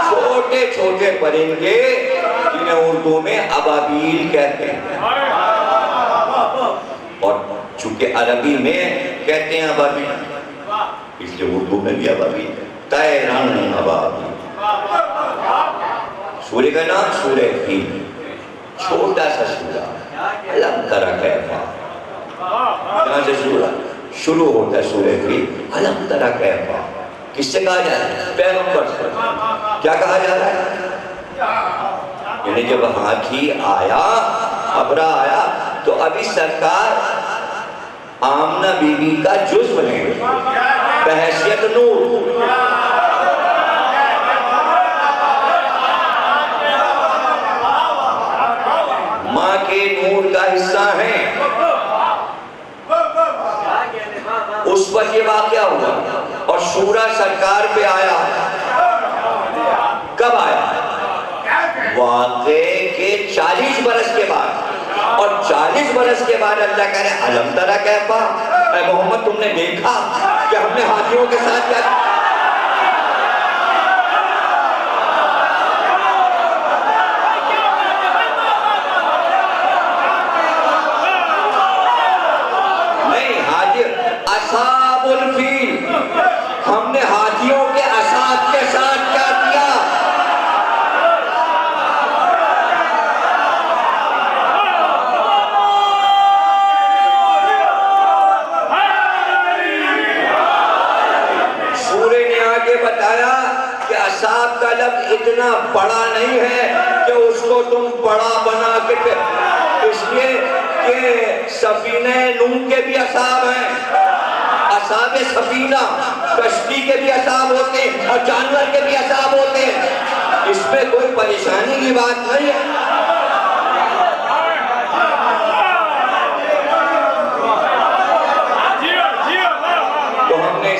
چھوٹے چھوٹے پرندے جنہیں اردو میں ابابیل کہتے ہیں، اور چونکہ عربی میں کہتے ہیں ابابیل، اس لیے اردو میں بھی ابابیل ہے، طیران ابابیل۔ سورہ کا نام سورہ فیل، چھوٹا سا سورہ، علم ترا کیفا، یہاں سے سورہ شروع ہوتا ہے سورہ فیل الم تری کیف، کس سے کہا جا رہا ہے؟ پیغمبر سے۔ کیا کہا جا رہا ہے؟ یعنی جب ہاتھی آیا، ابرا آیا، تو ابھی سرکار آمنہ بی بی کا جز بنے گے بحیثیت نور۔ ماں کے نور کا حصہ ہیں۔ اس وقت یہ واقعہ ہوا اور شورا سرکار پہ آیا۔ کب آیا؟ واقعے کے 40 برس کے بعد، اور 40 برس کے بعد اللہ کہہ رہے الم تری کیف، اے محمد تم نے دیکھا کہ ہم نے ہاتھیوں کے ساتھ کیا؟ نہیں، ہاتھی اصحاب الفیل، ہم نے ہاتھیوں کے اصحاب کے ساتھ کیا کیا؟ بتایا کہ اصحاب کا لفظ اتنا بڑا نہیں ہے کہ اس کو تم بڑا بنا کے، اس لیے کہ سفینہ نوح کے بھی اصحاب ہیں، اصحاب سفینہ، کشتی کے بھی اصحاب ہوتے ہیں اور جانور کے بھی اصحاب ہوتے ہیں، اس میں کوئی پریشانی کی بات نہیں ہے۔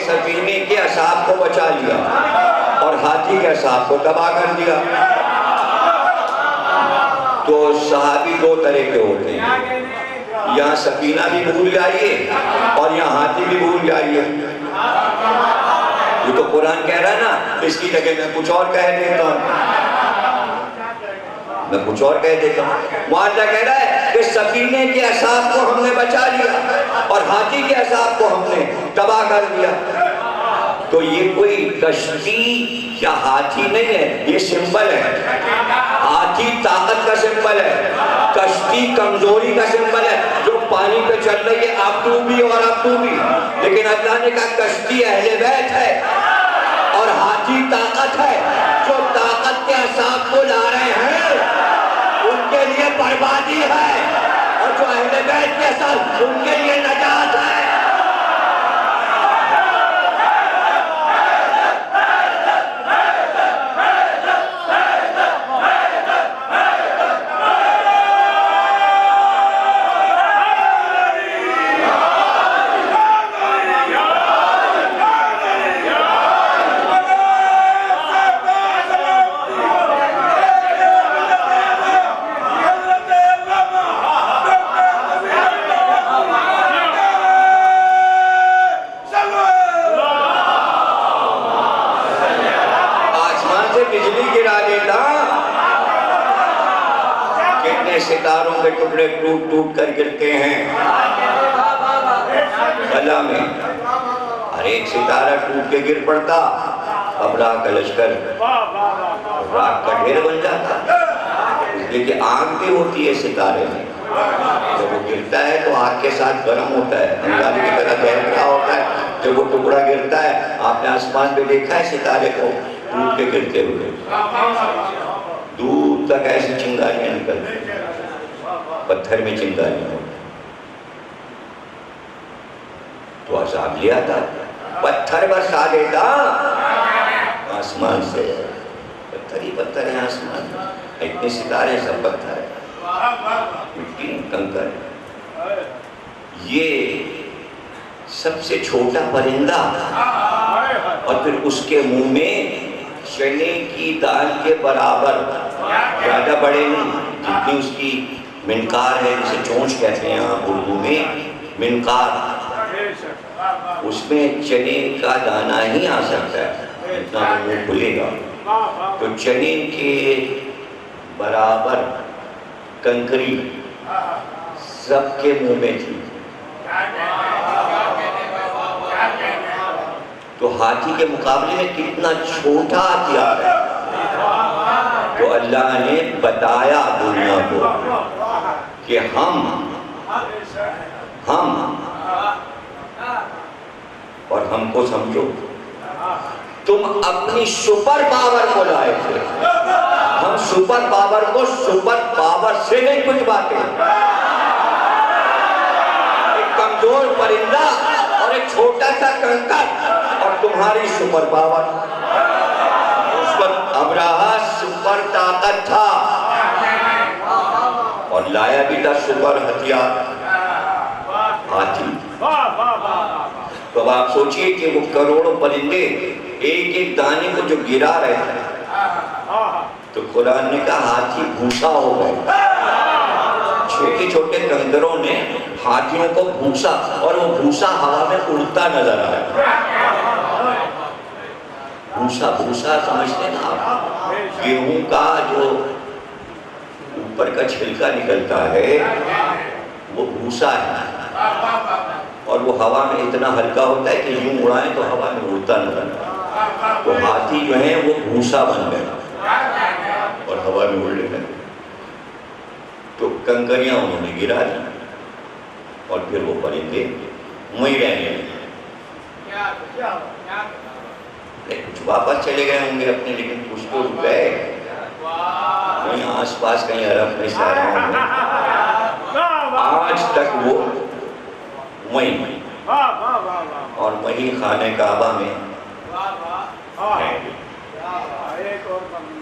سفینے کے اصحاب کو بچا لیا اور ہاتھی کے اصحاب کو تباہ کر دیا۔ تو صحابی دو طرح کے ہوتے ہیں، یہاں سفینہ بھی بھول جائیے اور یہاں ہاتھی بھی بھول جائیے۔ یہ تو قرآن کہہ رہا ہے نا، اس کی جگہ میں کچھ اور کہہ دیتا ہوں، وہاں اللہ کہہ رہا ہے کہ سفینے کے اصحاب کو ہم نے بچا لیا اور ہاتھی کے اصحاب کو ہم نے تباہ کر دیا۔ تو یہ کوئی کشتی یا ہاتھی نہیں ہے، یہ سمبل ہے۔ ہاتھی طاقت کا سمبل ہے، کشتی کمزوری کا سمبل ہے، جو پانی پہ چل رہی ہے اب ڈوبی اور اب ڈوبی، لیکن اللہ نے کہا کشتی اہل بیت ہے اور ہاتھی طاقت ہے، جو طاقت کے اصحاب کو لا رہے ہیں ان کے لیے بربادی ہے، اور جو اہل بیت کے ساتھ ان کے لیے نجات ہے۔ ستاروں کے ٹکڑے ٹوٹ ٹوٹ کر گرتے ہیں خلا میں، ہر ایک ستارہ ٹوٹ کے گر پڑتا، ابرا کا لشکر راک کا ڈھیر بن جاتا، اس لیے کہ آگ بھی ہوتی ہے ستارے میں، جب وہ گرتا ہے تو آگ کے ساتھ گرم ہوتا ہے، انگاری کی طرح دہل رہا ہوتا ہے، جب وہ ٹکڑا گرتا ہے، آپ نے آسمان پہ دیکھا ہے ستارے کو ٹوٹ کے گرتے ہوئے، دور تک ایسی چنگاریاں نکلتی ہیں، پتھر میں چنگاریاں ہوتی، تو عذاب لیا تھا، پتھر برسا دیتا آسمان سے، پتھر ہی پتھر ہے آسمان میں، اتنے ستارے سب پتھر ہے، مٹی کنکر، یہ سب سے چھوٹا پرندہ، اور پھر اس کے منہ میں چنے کی دال کے برابر، زیادہ بڑے نہیں، جتنی اس کی منقار ہے، جسے چونچ کہتے ہیں آپ اردو میں، منقار، اس میں چنے کا دانہ ہی آ سکتا ہے، اتنا تو منہ کھلے گا، تو چنے کے برابر کنکری سب کے منہ میں تھی، تو ہاتھی کے مقابلے میں کتنا چھوٹا ہتھیار ہے، تو اللہ نے بتایا دنیا کو کہ ہم اور ہم کو سمجھو تم اپنی سپر پاور کو لائے تھے، ہم سپر پاور کو سپر پاور سے نہیں کچھ باتیں، ایک کمزور پرندہ اور ایک چھوٹا سا کنکر اور تمہاری سپر پاور۔ اس وقت ابراہا سپر طاقت تھا اور لایا بھی تھا سپر ہتھیار، ہاتھی۔ تو اب آپ سوچئے کہ وہ کروڑوں پرندے ایک ایک دانے کو جو گرا رہے تھے، تو قرآن نے کہا ہاتھی بھوسا ہو گئے۔ چھوٹے چھوٹے کنکروں نے ہاتھیوں کو بھوسا، اور وہ بھوسا ہوا میں اڑتا نظر آیا۔ بھوسا بھوسا سمجھتے نا آپ، گیہوں کا جو اوپر کا چھلکا نکلتا ہے وہ بھوسا ہے، اور وہ ہوا میں اتنا ہلکا ہوتا ہے کہ یوں اڑائیں تو ہوا میں اڑتا نظر آتا۔ تو ہاتھی جو ہیں وہ بھوسا بن گئے اور ہوا میں اڑنے لگے۔ تو کنکریاں انہوں نے گرا دی اور پھر وہ پرندے وہیں رہنے لگے۔ کچھ واپس چلے گئے ہوں گے اپنے، لیکن کچھ تو گئے وہیں آس پاس کہیں عرب میں سہراؤں میں، آج تک وہ وہیں اور وہیں خانہ کعبہ میں ہیں۔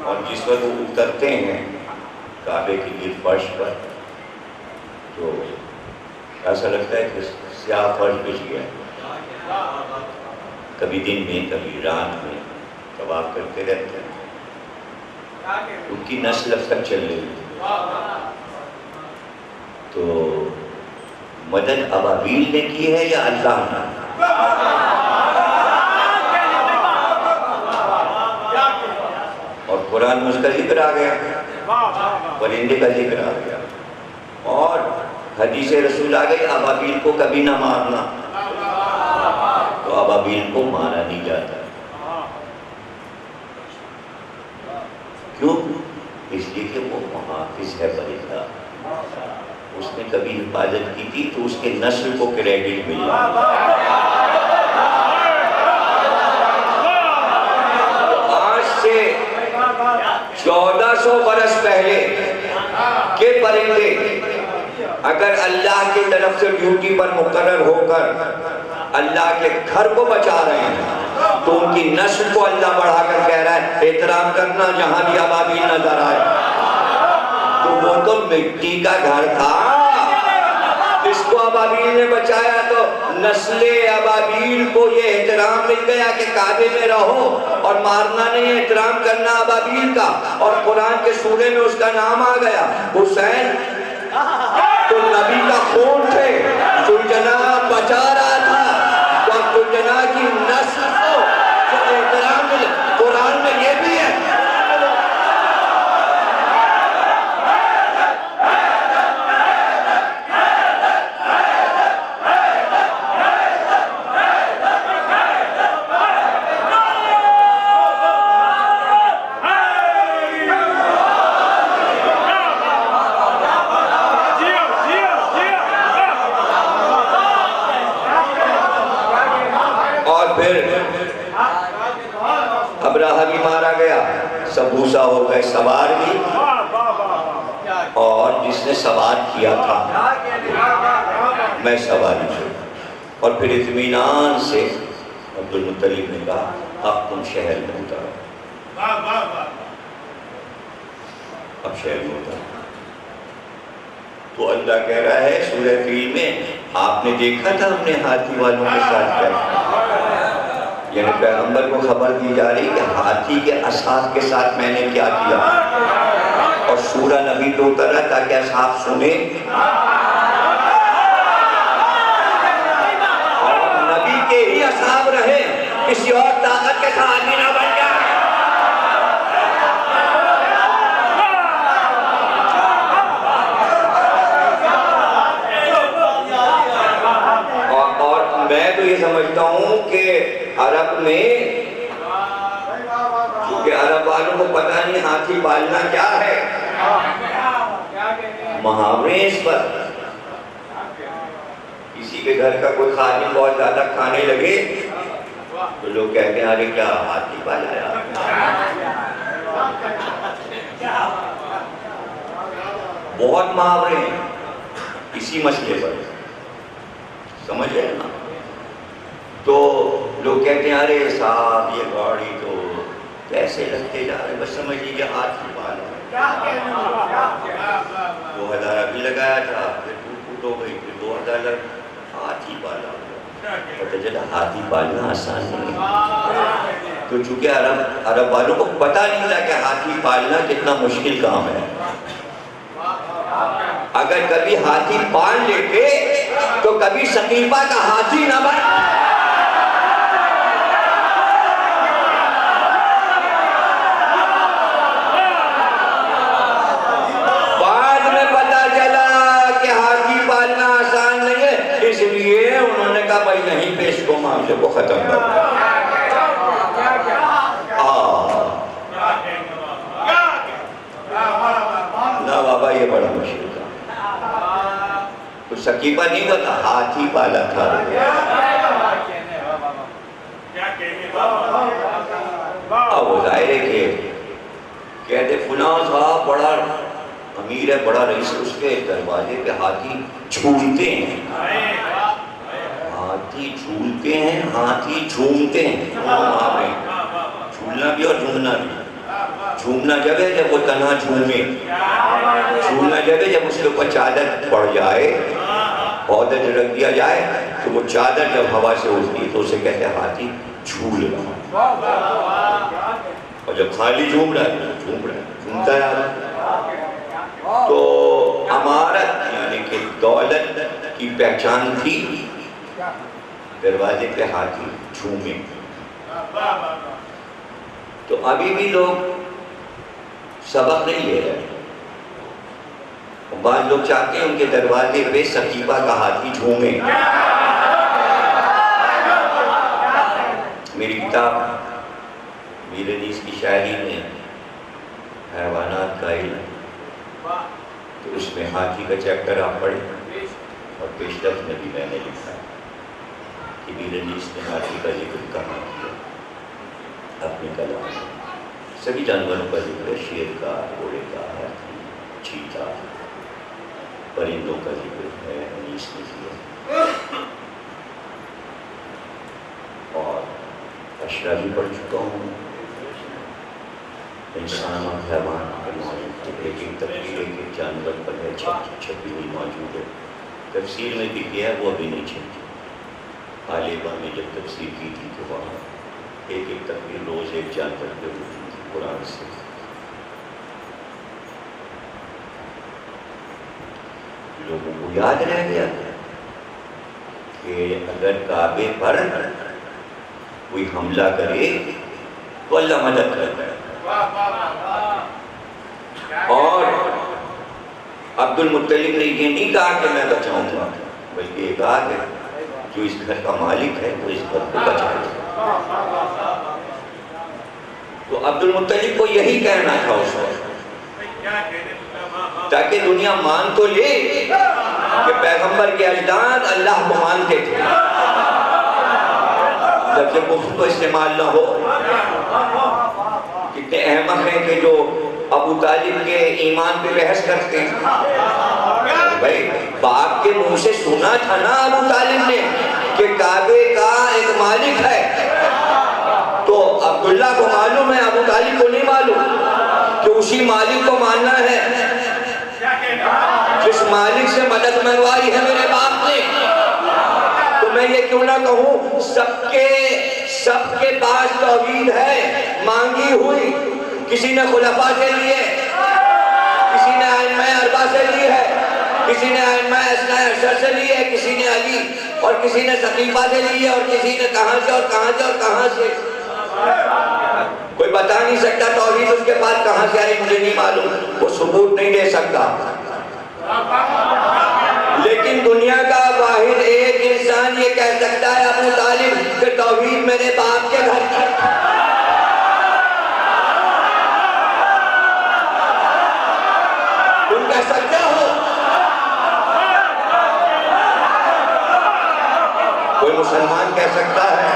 اور جس وقت وہ اترتے ہیں کعبے کی گرد فرش پر تو ایسا لگتا ہے کہ سیاہ فرش بچ گیا، کبھی دن میں کبھی رات میں طواف کرتے رہتے ہیں۔ ان کی نسل اب تک چل رہی ہے۔ تو مدد ابابیل نے کی ہے یا اللہ نے؟ اور قرآن میں اس کا ذکر آ گیا، پرندے کا ذکر آ گیا، اور حدیث رسول آ گئی ابابیل کو کبھی نہ مارنا۔ تو ابابیل کو مارا نہیں جاتا، کیوں؟ اس لیے کہ وہ محافظ ہے پرندہ، اس نے کبھی حفاظت کی تھی تو اس کے نسل کو کریڈٹ ملا۔ آج سے 1400 برس پہلے کے پرندے اگر اللہ کی طرف سے ڈیوٹی پر مقرر ہو کر اللہ کے گھر کو بچا رہے ہیں تو ان کی نسل کو اللہ بڑھا کر کہہ رہا ہے احترام کرنا جہاں بھی ابابیل نظر آئے۔ تو وہ تو مٹی کا گھر تھا، اس کو ابابیل نے بچایا تو نسل ابابیل کو یہ احترام مل گیا کہ کعبے میں رہو اور مارنا نہیں، احترام کرنا ابابیل کا۔ اور قرآن کے سورے میں اس کا نام آ گیا حسین، تو نبی کا خون تھے، ذوالجناح بچا رہا تھا، تو ذوالجناح کی نسل کو جو احترام ملے، قرآن میں یہ بھی ہے۔ ابراہا بھی مارا گیا، سب بھوسا ہو گئے، سوار بھی، اور جس نے سوار کیا تھا میں سواری ہوں۔ اور پھر اطمینان سے عبد المطلب نے کہا اب تم شہر میں اترو، اب شہر میں اترو۔ تو اللہ کہہ رہا ہے سورہ فیل میں آپ نے دیکھا تھا ہم نے ہاتھی والوں کے ساتھ کیا، یعنی پیغمبر کو خبر دی جا رہی کہ ہاتھی کے اصحاب کے ساتھ میں نے کیا کیا، اور سورہ نبی تو اترا تاکہ اصحاب سنیں اور نبی کے ہی اصحاب رہے، کسی اور طاقت کے صحابی نہ بن جائے۔ اور میں تو یہ سمجھتا ہوں کہ عرب میں، کیونکہ عرب والوں کو پتہ نہیں ہاتھی پالنا کیا ہے، محاورے اس پر، کسی کے گھر کا کوئی خادم بہت زیادہ کھانے لگے تو لوگ کہتے ہیں ارے کیا ہاتھی پالا یار. بہت محاورے ہیں اسی مسئلے پر, سمجھ رہے ہیں نا. تو لوگ کہتے ہیں ارے صاحب یہ گاڑی تو پیسے لگتے جا رہے, بس سمجھ لیجیے ہاتھی پالا. 2000 ابھی لگایا تھا, پھر ٹوٹ ہو گئی, پھر 2000 ہاتھی پالا. پتہ چلا ہاتھی پالنا آسان نہیں ہے, تو چونکہ عرب والوں کو پتہ نہیں تھا کہ ہاتھی پالنا کتنا مشکل کام ہے. اگر کبھی ہاتھی پال لیتے تو کبھی سقیفہ کا ہاتھی نہ بن. بعد میں پتہ چلا کہ ہاتھی پالنا آسان نہیں ہے, اس لیے انہوں نے کہا بھائی یہیں پہ اس کو معاملے کو ختم کر دو. نہ بابا یہ بڑا مشکل تھا. تو سقیفہ نہیں ہوتا, ہاتھی پالا تھا. اب وہ ظاہر ہے کہ کہتے فلاں صاحب بڑا امیر ہے, بڑا رئیس, اس کے دروازے پہ ہاتھی جھولتے ہیں. ہاتھی جھولتے ہیں, ہاتھی جھومتے ہیں. جھولنا بھی اور جھومنا بھی. جھومنا جب ہے جب وہ تنہا جھومے, جھولنا جب ہے جب اس کے اوپر چادر پڑ جائے, عہدہ رکھ دیا جائے, تو وہ چادر جب ہوا سے اٹھتی ہے تو اسے کہتے ہیں ہاتھی جھول رہا. اور جب خالی جھوم رہا ہے جھوم رہا ہے, جھومتا ہے. تو امارت یعنی کہ دولت کی پہچان تھی دروازے پہ ہاتھی جھومے. تو ابھی بھی لوگ سبق نہیں لے رہے. بعض لوگ چاہتے ہیں ان کے دروازے پہ سقیفہ کا ہاتھی جھومے. میری کتاب میر انیس کی شاعری میں حیوانات کا علم, تو اس میں ہاتھی کا چیپٹر آپ پڑھیں, اور پیشرفت میں بھی میں نے لکھا ہے کہ میر انیس نے ہاتھی کا ذکر کہاں کیا اپنے کلام میں. سبھی جانوروں کا ذکر ہے, شیر کا, گھوڑے کا, ہاتھی, چیتا, پرندوں کا ذکر ہے انیس نے کیا. اور اشرا بھی پڑھ چکا ہوں. انسان اور حیوان کے موجود ایک ایک تفسیر ایک ایک جانور پر ہے, چھپی ہوئی موجود ہے. تفسیر میں بھی کیا ہے, وہ ابھی نہیں چھپی. غالبا میں جب تفسیر کی تھی تو وہاں ایک ایک تفسیر روز ایک جانور پہ ہوتی تھی قرآن سے. لوگوں کو یاد رہ گیا کہ اگر کعبے پر کوئی حملہ کرے تو اللہ مدد کرتا ہے. اور عبد المطلب نے یہ نہیں کہا کہ میں بچاؤں گا, بلکہ یہ کہا کہ جو اس گھر کا مالک ہے وہ اس گھر کو بچائے. تو عبد المطلب کو یہی کہنا تھا اس وقت, تاکہ دنیا مان تو لے کہ پیغمبر کے اجداد اللہ کو مانتے تھے. جب یہ کفر کو استعمال نہ ہو. کتنے احمق ہیں کہ جو ابو طالب کے ایمان پہ بحث کرتے ہیں. بھائی باپ کے منہ سے سنا تھا نا ابو طالب نے کہ کعبے کا ایک مالک ہے, تو عبداللہ کو معلوم ہے, ابو طالب کو نہیں معلوم کہ اسی مالک کو ماننا ہے جس مالک سے مدد منگوائی ہے میرے باپ نے. تو میں یہ کیوں نہ کہوں, سب کے پاس توحید ہے مانگی ہوئی. کسی نے خلفاء سے لی ہے, کسی نے ائمہ اربعہ سے لی ہے, کسی نے ائمہ اثنا عشر سے لی ہے, کسی نے علی, اور کسی نے سقیفہ سے لی ہے, اور کسی نے کہاں سے اور کہاں سے اور کہاں سے. کوئی بتا نہیں سکتا توحید اس کے پاس کہاں سے آئی, مجھے نہیں معلوم, وہ ثبوت نہیں دے سکتا. لیکن دنیا کا واحد ایک انسان یہ کہہ سکتا ہے ابو طالب کہ توحید میرے باپ کے گھر کی. تم کہہ سکتے ہو؟ کوئی مسلمان کہہ سکتا ہے؟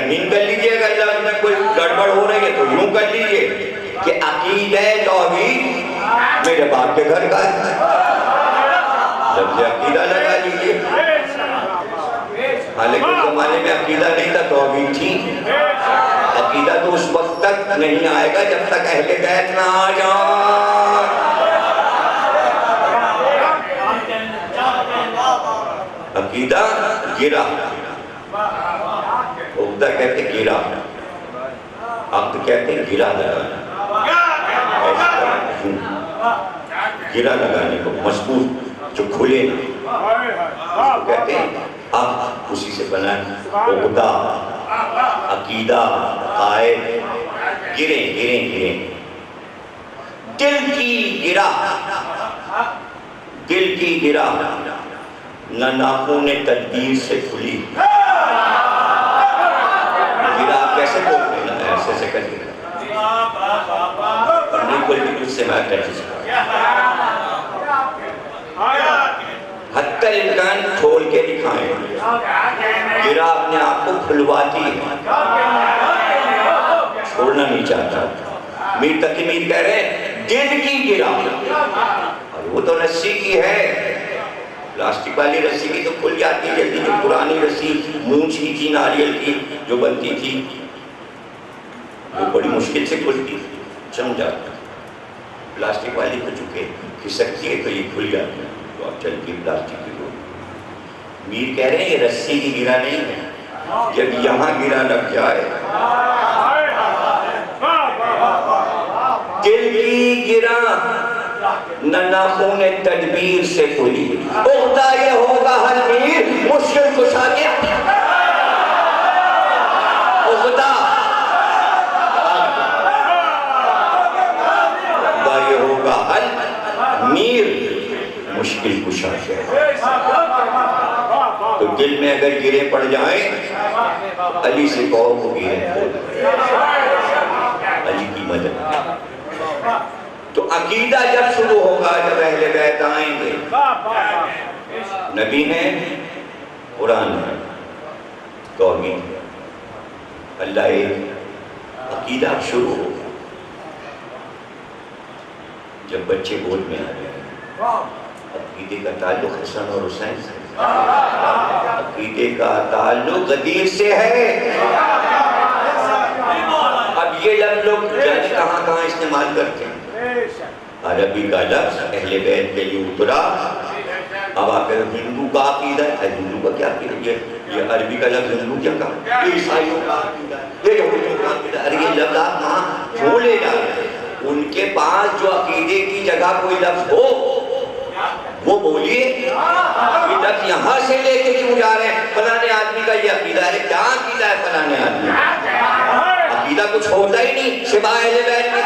یقین کر لیجئے اگر اللہ میں کوئی گڑبڑ ہو رہی ہے تو یوں کر لیجئے کہ عقیدہ توحید میرے باپ کے گھر کا ہے، جب سے عقیدہ لگا لیجئے۔ حالانکہ اس زمانے میں عقیدہ نہیں تھا، توحید تھی۔ عقیدہ تو اس وقت تک نہیں آئے گا جب تک اہل بیت نہ آ جائیں۔ عقیدہ گرا، عقدہ کہتے گرا، عقد کہتے گرا لگانا، گرا لگانے کو، مضبوط جو کھلے نا، اس کو کہتے ہیں عقد، اسی سے بنا عقدہ، عقیدہ، قائد، گریں۔ دل کی گرا، دل کی گرا نہ ناخون تدبیر سے کھلی۔ گرا کیسے کھولتے ہیں؟ ایسے کر کے اور نہیں کھولتی کچھ سے میں ٹچ حتی الامکان کھول کے دکھائیں۔ گرا اپنے آپ کو کھلواتی ہے، چھوڑنا نہیں چاہتا۔ میر تقی میر کہہ رہے ہیں دل کی گرا، اور وہ تو رسی کی ہے، پلاسٹک والی رسی کی تو کھل جاتی جلدی، جو پرانی رسی مونچھ کی تھی ناریل کی جو بنتی تھی وہ بڑی مشکل سے کھلتی، چم جاتا۔ پلاسٹک والی کو چکے کھسکتی ہے تو یہ کھل جاتی ہے، تو اب چلتی پلاسٹک کی گولی۔ میر کہہ رہے ہیں یہ رسی کی گرا نہیں ہے، جب یہاں گرا لگ جائے، دل کی گرا نہ ناخون تدبیر سے کھلی، عقدہ یہ ہوگا حل میر مشکل کشا کے، عقدہ یہ ہوگا حل میر مشکل کشا کے۔ تو دل میں اگر گرے پڑ جائیں، علی سے کہو کو گرے کھول، علی کی مدد۔ تو عقیدہ جب شروع ہوگا، جب اہل بیت آئیں گے، نبی ہیں، قرآن ہے، توحید ہے، اللہ ایک، عقیدہ شروع ہوگا۔ جب بچے گود میں آ جائیں، عقیدے کا تعلق حسن اور حسین سے، عقیدے کا تعلق غدیر سے ہے۔ اب یہ لفظ لوگ جانے کہاں کہاں استعمال کرتے ہیں، عربی کا لفظ اہل بیت کے لیے اترا، اب آپ ہندو کا عقیدہ ہے، ہندو کا کیا عقیدہ؟ یہ عربی کا لفظ ہندو کیا کہا، یہ عیسائیوں کا عقیدہ ہے، یہ یہودیوں کا عقیدہ ہے۔ ارے یہ لفظ آپ کہاں کیوں لے جا رہے ہیں؟ ان کے پاس جو عقیدے کی جگہ کوئی لفظ ہو وہ بولیے، یہ لفظ یہاں سے لے کے کیوں جا رہے ہیں؟ فلانے آدمی کا یہ عقیدہ ہے، کیا عقیدہ ہے فلانے آدمی کا؟ عقیدہ کچھ ہوتا ہی نہیں سوائے اہل بیت کے۔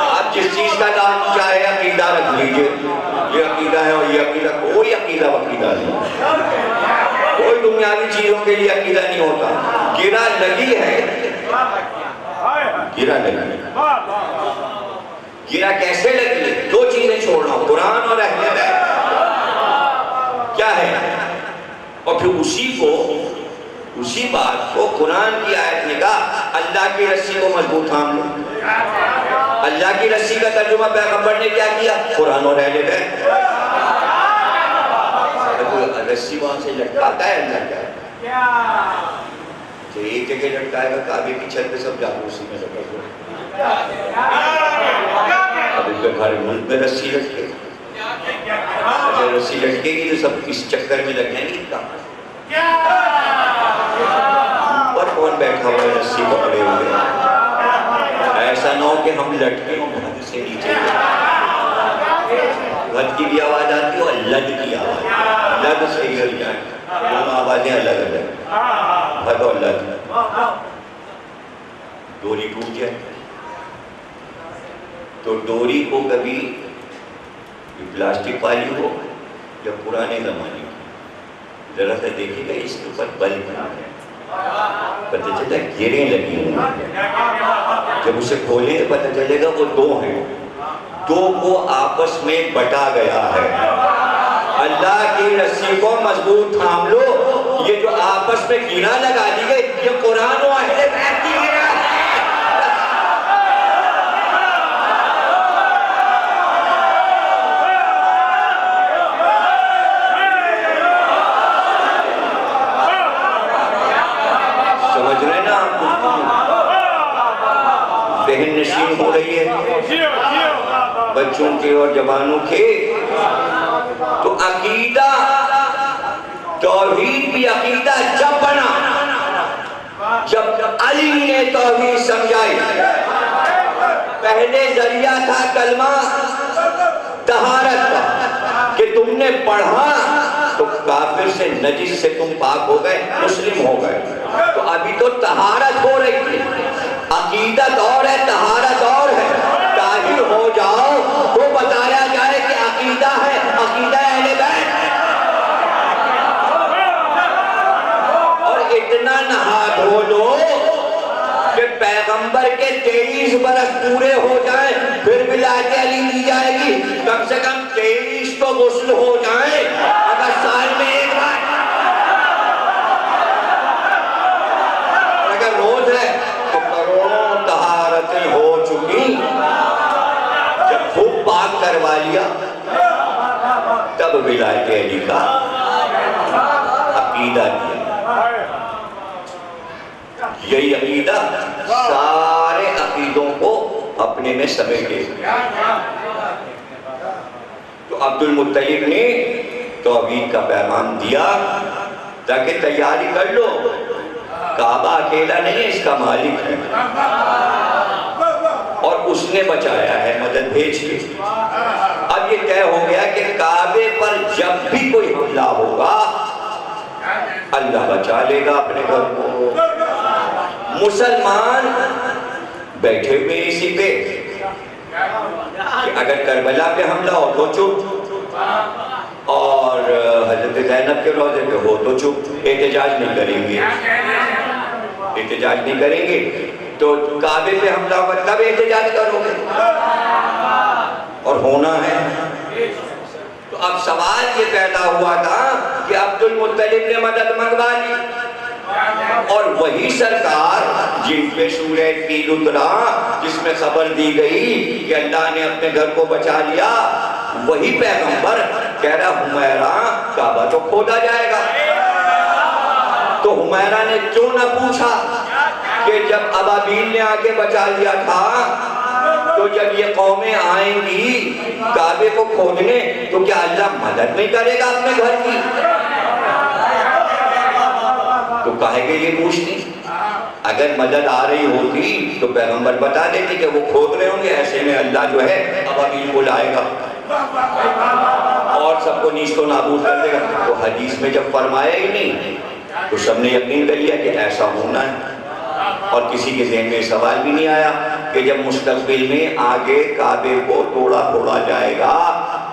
آپ جس چیز کا نام چاہے عقیدہ رکھ لیجئے، یہ عقیدہ ہے اور یہ عقیدہ، کوئی عقیدہ وقیدہ نہیں، کوئی دنیاوی چیزوں کے لیے عقیدہ نہیں ہوتا۔ گرا لگی ہے، گرا لگی ہے، گرا کیسے لگی؟ دو چیزیں چھوڑنا، قرآن اور اہل بیت کیا ہے، اور پھر اسی بات کو قرآن کی آیت نے کہا اللہ کی رسی کو مضبوط تھام لو۔ اللہ کی رسی کا ترجمہ پیغمبر نے کیا کیا؟ قرآن اور اہل بیت۔ رسی وہاں سے لٹکاتا ہے اللہ کیا کہ ایک جگہ لٹکائے گا کعبے کی چھت پہ سب جاتے اسی میں لٹک گئے، اب ان کے گھر ملک میں رسی لٹکے، اگر رسی لٹکے گی تو سب اس چکر میں لگ جائیں گے اور کون بیٹھا ہوا ہے رسی پکڑے ہوئے؟ ایسا نہ ہو کہ ہم لٹکے ہوں بھد سے نیچے، بھد کی بھی آواز آتی ہے اور لد کی آواز، لد سے گر جائیں، دونوں آوازیں الگ الگ، بھد اور لد، ڈوری ٹوٹ جائے تو ڈوری کو کبھی پلاسٹک والی ہو یا پرانے زمانے کی، ذرا سا دیکھیں گا اس کے اوپر بل بنا ہے، پتہ چلتا ہے گیریں لگی ہوں، جب اسے کھولیں تو پتہ چلے گا وہ دو ہیں، دو کو آپس میں بٹا گیا ہے، اللہ کی رسی کو مضبوط تھام لو. یہ جو آپس میں گرا لگا دی گئی یہ قرآن و اہل بیت کی گرا ہے. سمجھ رہے نا آپ ذہن نشین ہو رہی ہے بچوں کے اور جوانوں کے. تو عقیدہ توحید بھی عقیدہ جب بنا جب علی نے توحید سمجھائی. پہلے ذریعہ تھا کلمہ طہارت کا کہ تم نے پڑھا تو کافر سے نجس سے تم پاک ہو گئے مسلم ہو گئے. تو ابھی تو طہارت ہو رہی تھی. عقیدت اور ہے طہارت اور ہے. طاہر ہو جاؤ تو بتایا جائے کہ عقیدہ ہے عقیدہ اہل بیت. اور اتنا نہا دھو لو کہ پیغمبر کے 23 برس پورے ہو جائیں پھر ولایت علی دی جائے گی. کم سے کم 23 تو غسل ہو جائیں اگر سال میں ایک بار. اگر روز ہے تو کروڑوں طہارتیں ہو چکی. جب خوب پاک کروا لیا تب ولایت علی کا عقیدہ دیا. یہی عقیدہ سارے عقیدوں کو اپنے میں سمیٹے. تو عبد المطلب نے توحید کا پیغام دیا تاکہ تیاری کر لو. کعبہ اکیلا نہیں ہے اس کا مالک ہے اور اس نے بچایا ہے مدد بھیج کے. اب یہ طے ہو گیا کہ کعبے پر جب بھی کوئی حملہ ہوگا اللہ بچا لے گا اپنے گھر کو. مسلمان بیٹھے ہوئے اسی پہ کہ اگر کربلا پہ حملہ ہو تو چپ اور حضرت زینب کے روضے پہ ہو تو چپ. احتجاج نہیں کریں گے احتجاج نہیں کریں گے. تو کعبے پہ حملہ ہوگا تب احتجاج کرو گے اور ہونا ہے. تو اب سوال یہ پیدا ہوا تھا کہ عبد المطلب نے مدد منگوا لی اور وہی سرکار جن پہ سورہ فیل اترا جس میں خبر دی گئی کہ اللہ نے اپنے گھر کو بچا لیا وہی پیغمبر کہہ رہا حمیرہ کعبہ تو کھودا جائے گا. تو حمیرہ نے کیوں نہ پوچھا کہ جب ابابیل نے آگے بچا لیا تھا تو جب یہ قومیں آئیں گی کعبے کو کھودنے تو کیا اللہ مدد نہیں کرے گا اپنے گھر کی؟ تو کہے گے یہ پوچھتی. اگر مدد آ رہی ہوتی تو پیغمبر بتا دیتی کہ وہ کھود رہے ہوں گے ایسے میں اللہ جو ہے ابابیل کو لائے گا اور سب کو نیست و نابود کر دے گا. تو حدیث میں جب فرمایا ہی نہیں تو سب نے یقین کر لیا کہ ایسا ہونا ہے. اور کسی کے ذہن میں سوال بھی نہیں آیا کہ جب مستقبل میں آگے کعبے کو توڑا پھوڑا جائے گا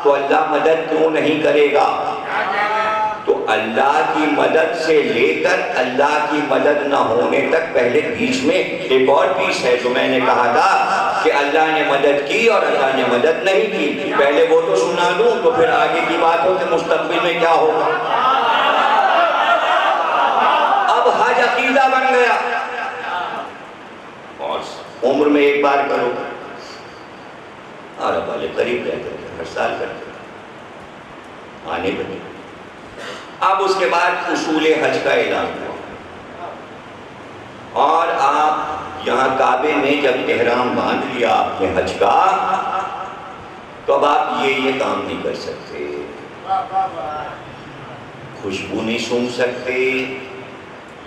تو اللہ مدد کیوں نہیں کرے گا. تو اللہ کی مدد سے لے کر اللہ کی مدد نہ ہونے تک پہلے بیچ میں ایک اور پیس ہے جو میں نے کہا تھا کہ اللہ نے مدد کی اور اللہ نے مدد نہیں کی. پہلے وہ تو سنا لوں تو پھر آگے کی بات ہو کہ مستقبل میں کیا ہوگا. اب حج عقیدہ بن گیا اور عمر میں ایک بار کرو. عرب والے قریب رہتے تھے ہر سال کرتے آنے بنے. اب اس کے بعد اصول حج کا اعلان ہوا اور آپ یہاں کعبے میں جب احرام باندھ لیا آپ نے حج کا تو اب آپ یہ کام نہیں کر سکتے. خوشبو نہیں سونگھ سکتے,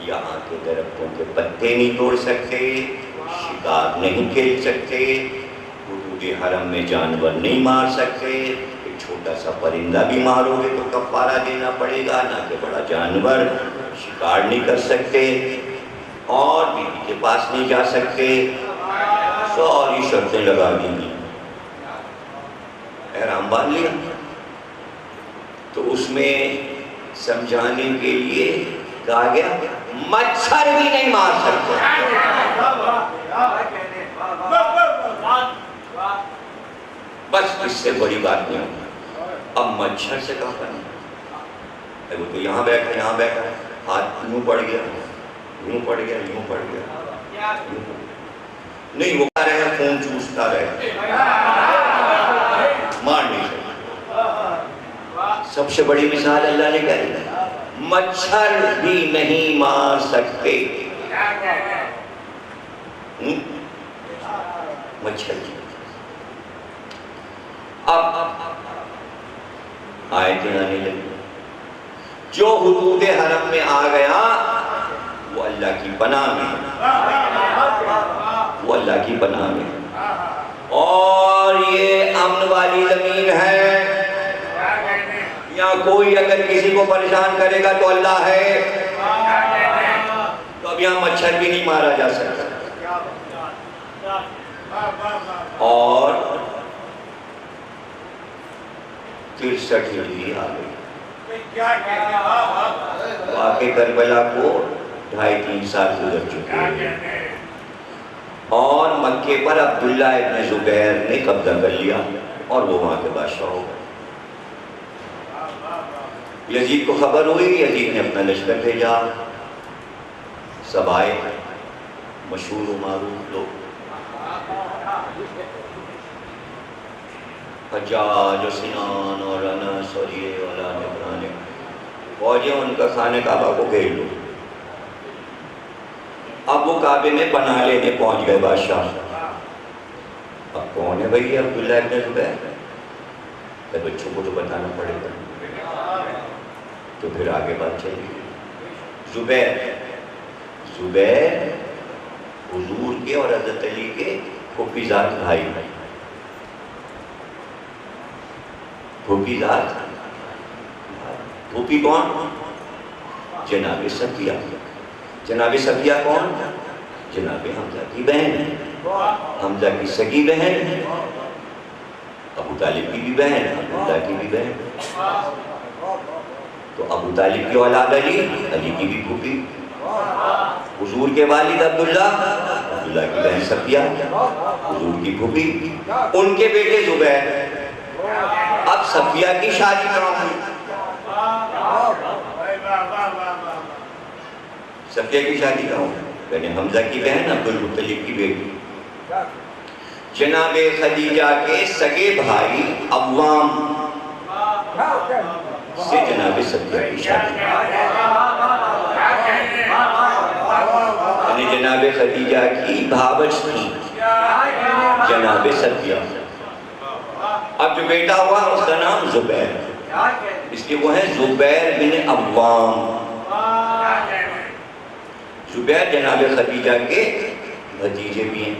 یہاں کے درختوں کے پتے نہیں توڑ سکتے, شکار نہیں کھیل سکتے, حدود حرم میں جانور نہیں مار سکتے. چھوٹا سا پرندہ بھی مارو گے تو کفارہ دینا پڑے گا, نہ کہ بڑا جانور. شکار نہیں کر سکتے اور بیوی کے پاس نہیں جا سکتے. ساری شرطیں لگا دی گئی. احرام باندھ لیا تو اس میں سمجھانے کے لیے کہا گیا مچھر بھی نہیں مار سکتے. بس اس سے بڑی بات نہیں ہوگی. اب مچھر سے کہا کرنا وہ تو یہاں بیٹھا ہاتھ یوں پڑ گیا یوں پڑ گیا یوں پڑ گیا نہیں، وہ کھا رہے خون چوستا رہے، مار نہیں سکتا۔ سب سے بڑی مثال اللہ نے کہی، مچھر بھی نہیں مار سکتے، مچھر کی۔ اب آیتیں آنے لگی، جو حدود حرم میں آ گیا وہ اللہ کی پناہ میں، وہ اللہ کی پناہ میں، اور یہ امن والی زمین ہے، یہاں کوئی اگر کسی کو پریشان کرے گا تو اللہ ہے، تو اب یہاں مچھر بھی نہیں مارا جا سکتا۔ اور 63 ہجری آ گئی، واقع کربلا کو 2.5-3 سال گزر چکے ہیں، اور مکے پر عبداللہ ابن زبیر نے قبضہ کر لیا اور وہ وہاں کے بادشاہ ہو گئے۔ یزید کو خبر ہوئی، یزید نے اپنا لشکر بھیجا، سب آئے، مشہور و معروف لوگ، حجاج و سنان اور انس اور یہ والا نگران فوجیں، ان کا خانہ کعبہ کو گھیر لو۔ اب وہ کعبے میں پناہ لینے پہنچ گئے بادشاہ۔ اب کون ہے بھئی عبداللہ ابن زبیر؟ بچوں کو تو بتانا پڑے گا، تو پھر آگے بات چلی۔ زبیر حضور کے اور حضرت علی کے پھوپھی زاد بھائی، پھوپھی زاد، پھوپھی کون؟ جناب صفیہ۔ جناب صفیہ کون؟ جناب حمزہ کی بہن، حمزہ کی سگی بہن، ابو طالب کی بھی بہن، عبداللہ کی بھی بہن، تو ابو طالب کی اولاد علی، علی کی بھی پھوپھی، حضور کے والد عبداللہ، عبداللہ کی بہن صفیہ، حضور کی پھوپھی، ان کے بیٹے زبیر۔ اب صفیہ کی شادی کہاں ہوئی؟ صفیہ کی شادی کہاں ہوئی؟ یعنی حمزہ کی بہن عبد المطلب کی بیٹی، جناب خدیجہ کے سگے بھائی عوام سے جناب صفیہ کی شادی، یعنی جناب خدیجہ کی بھاوچ تھی جناب صفیہ۔ اب جو بیٹا ہوا اس کا نام زبیر، اس لیے وہ ہے زبیر بن عوام۔ زبیر جناب خدیجہ کے بھتیجے بھی ہیں،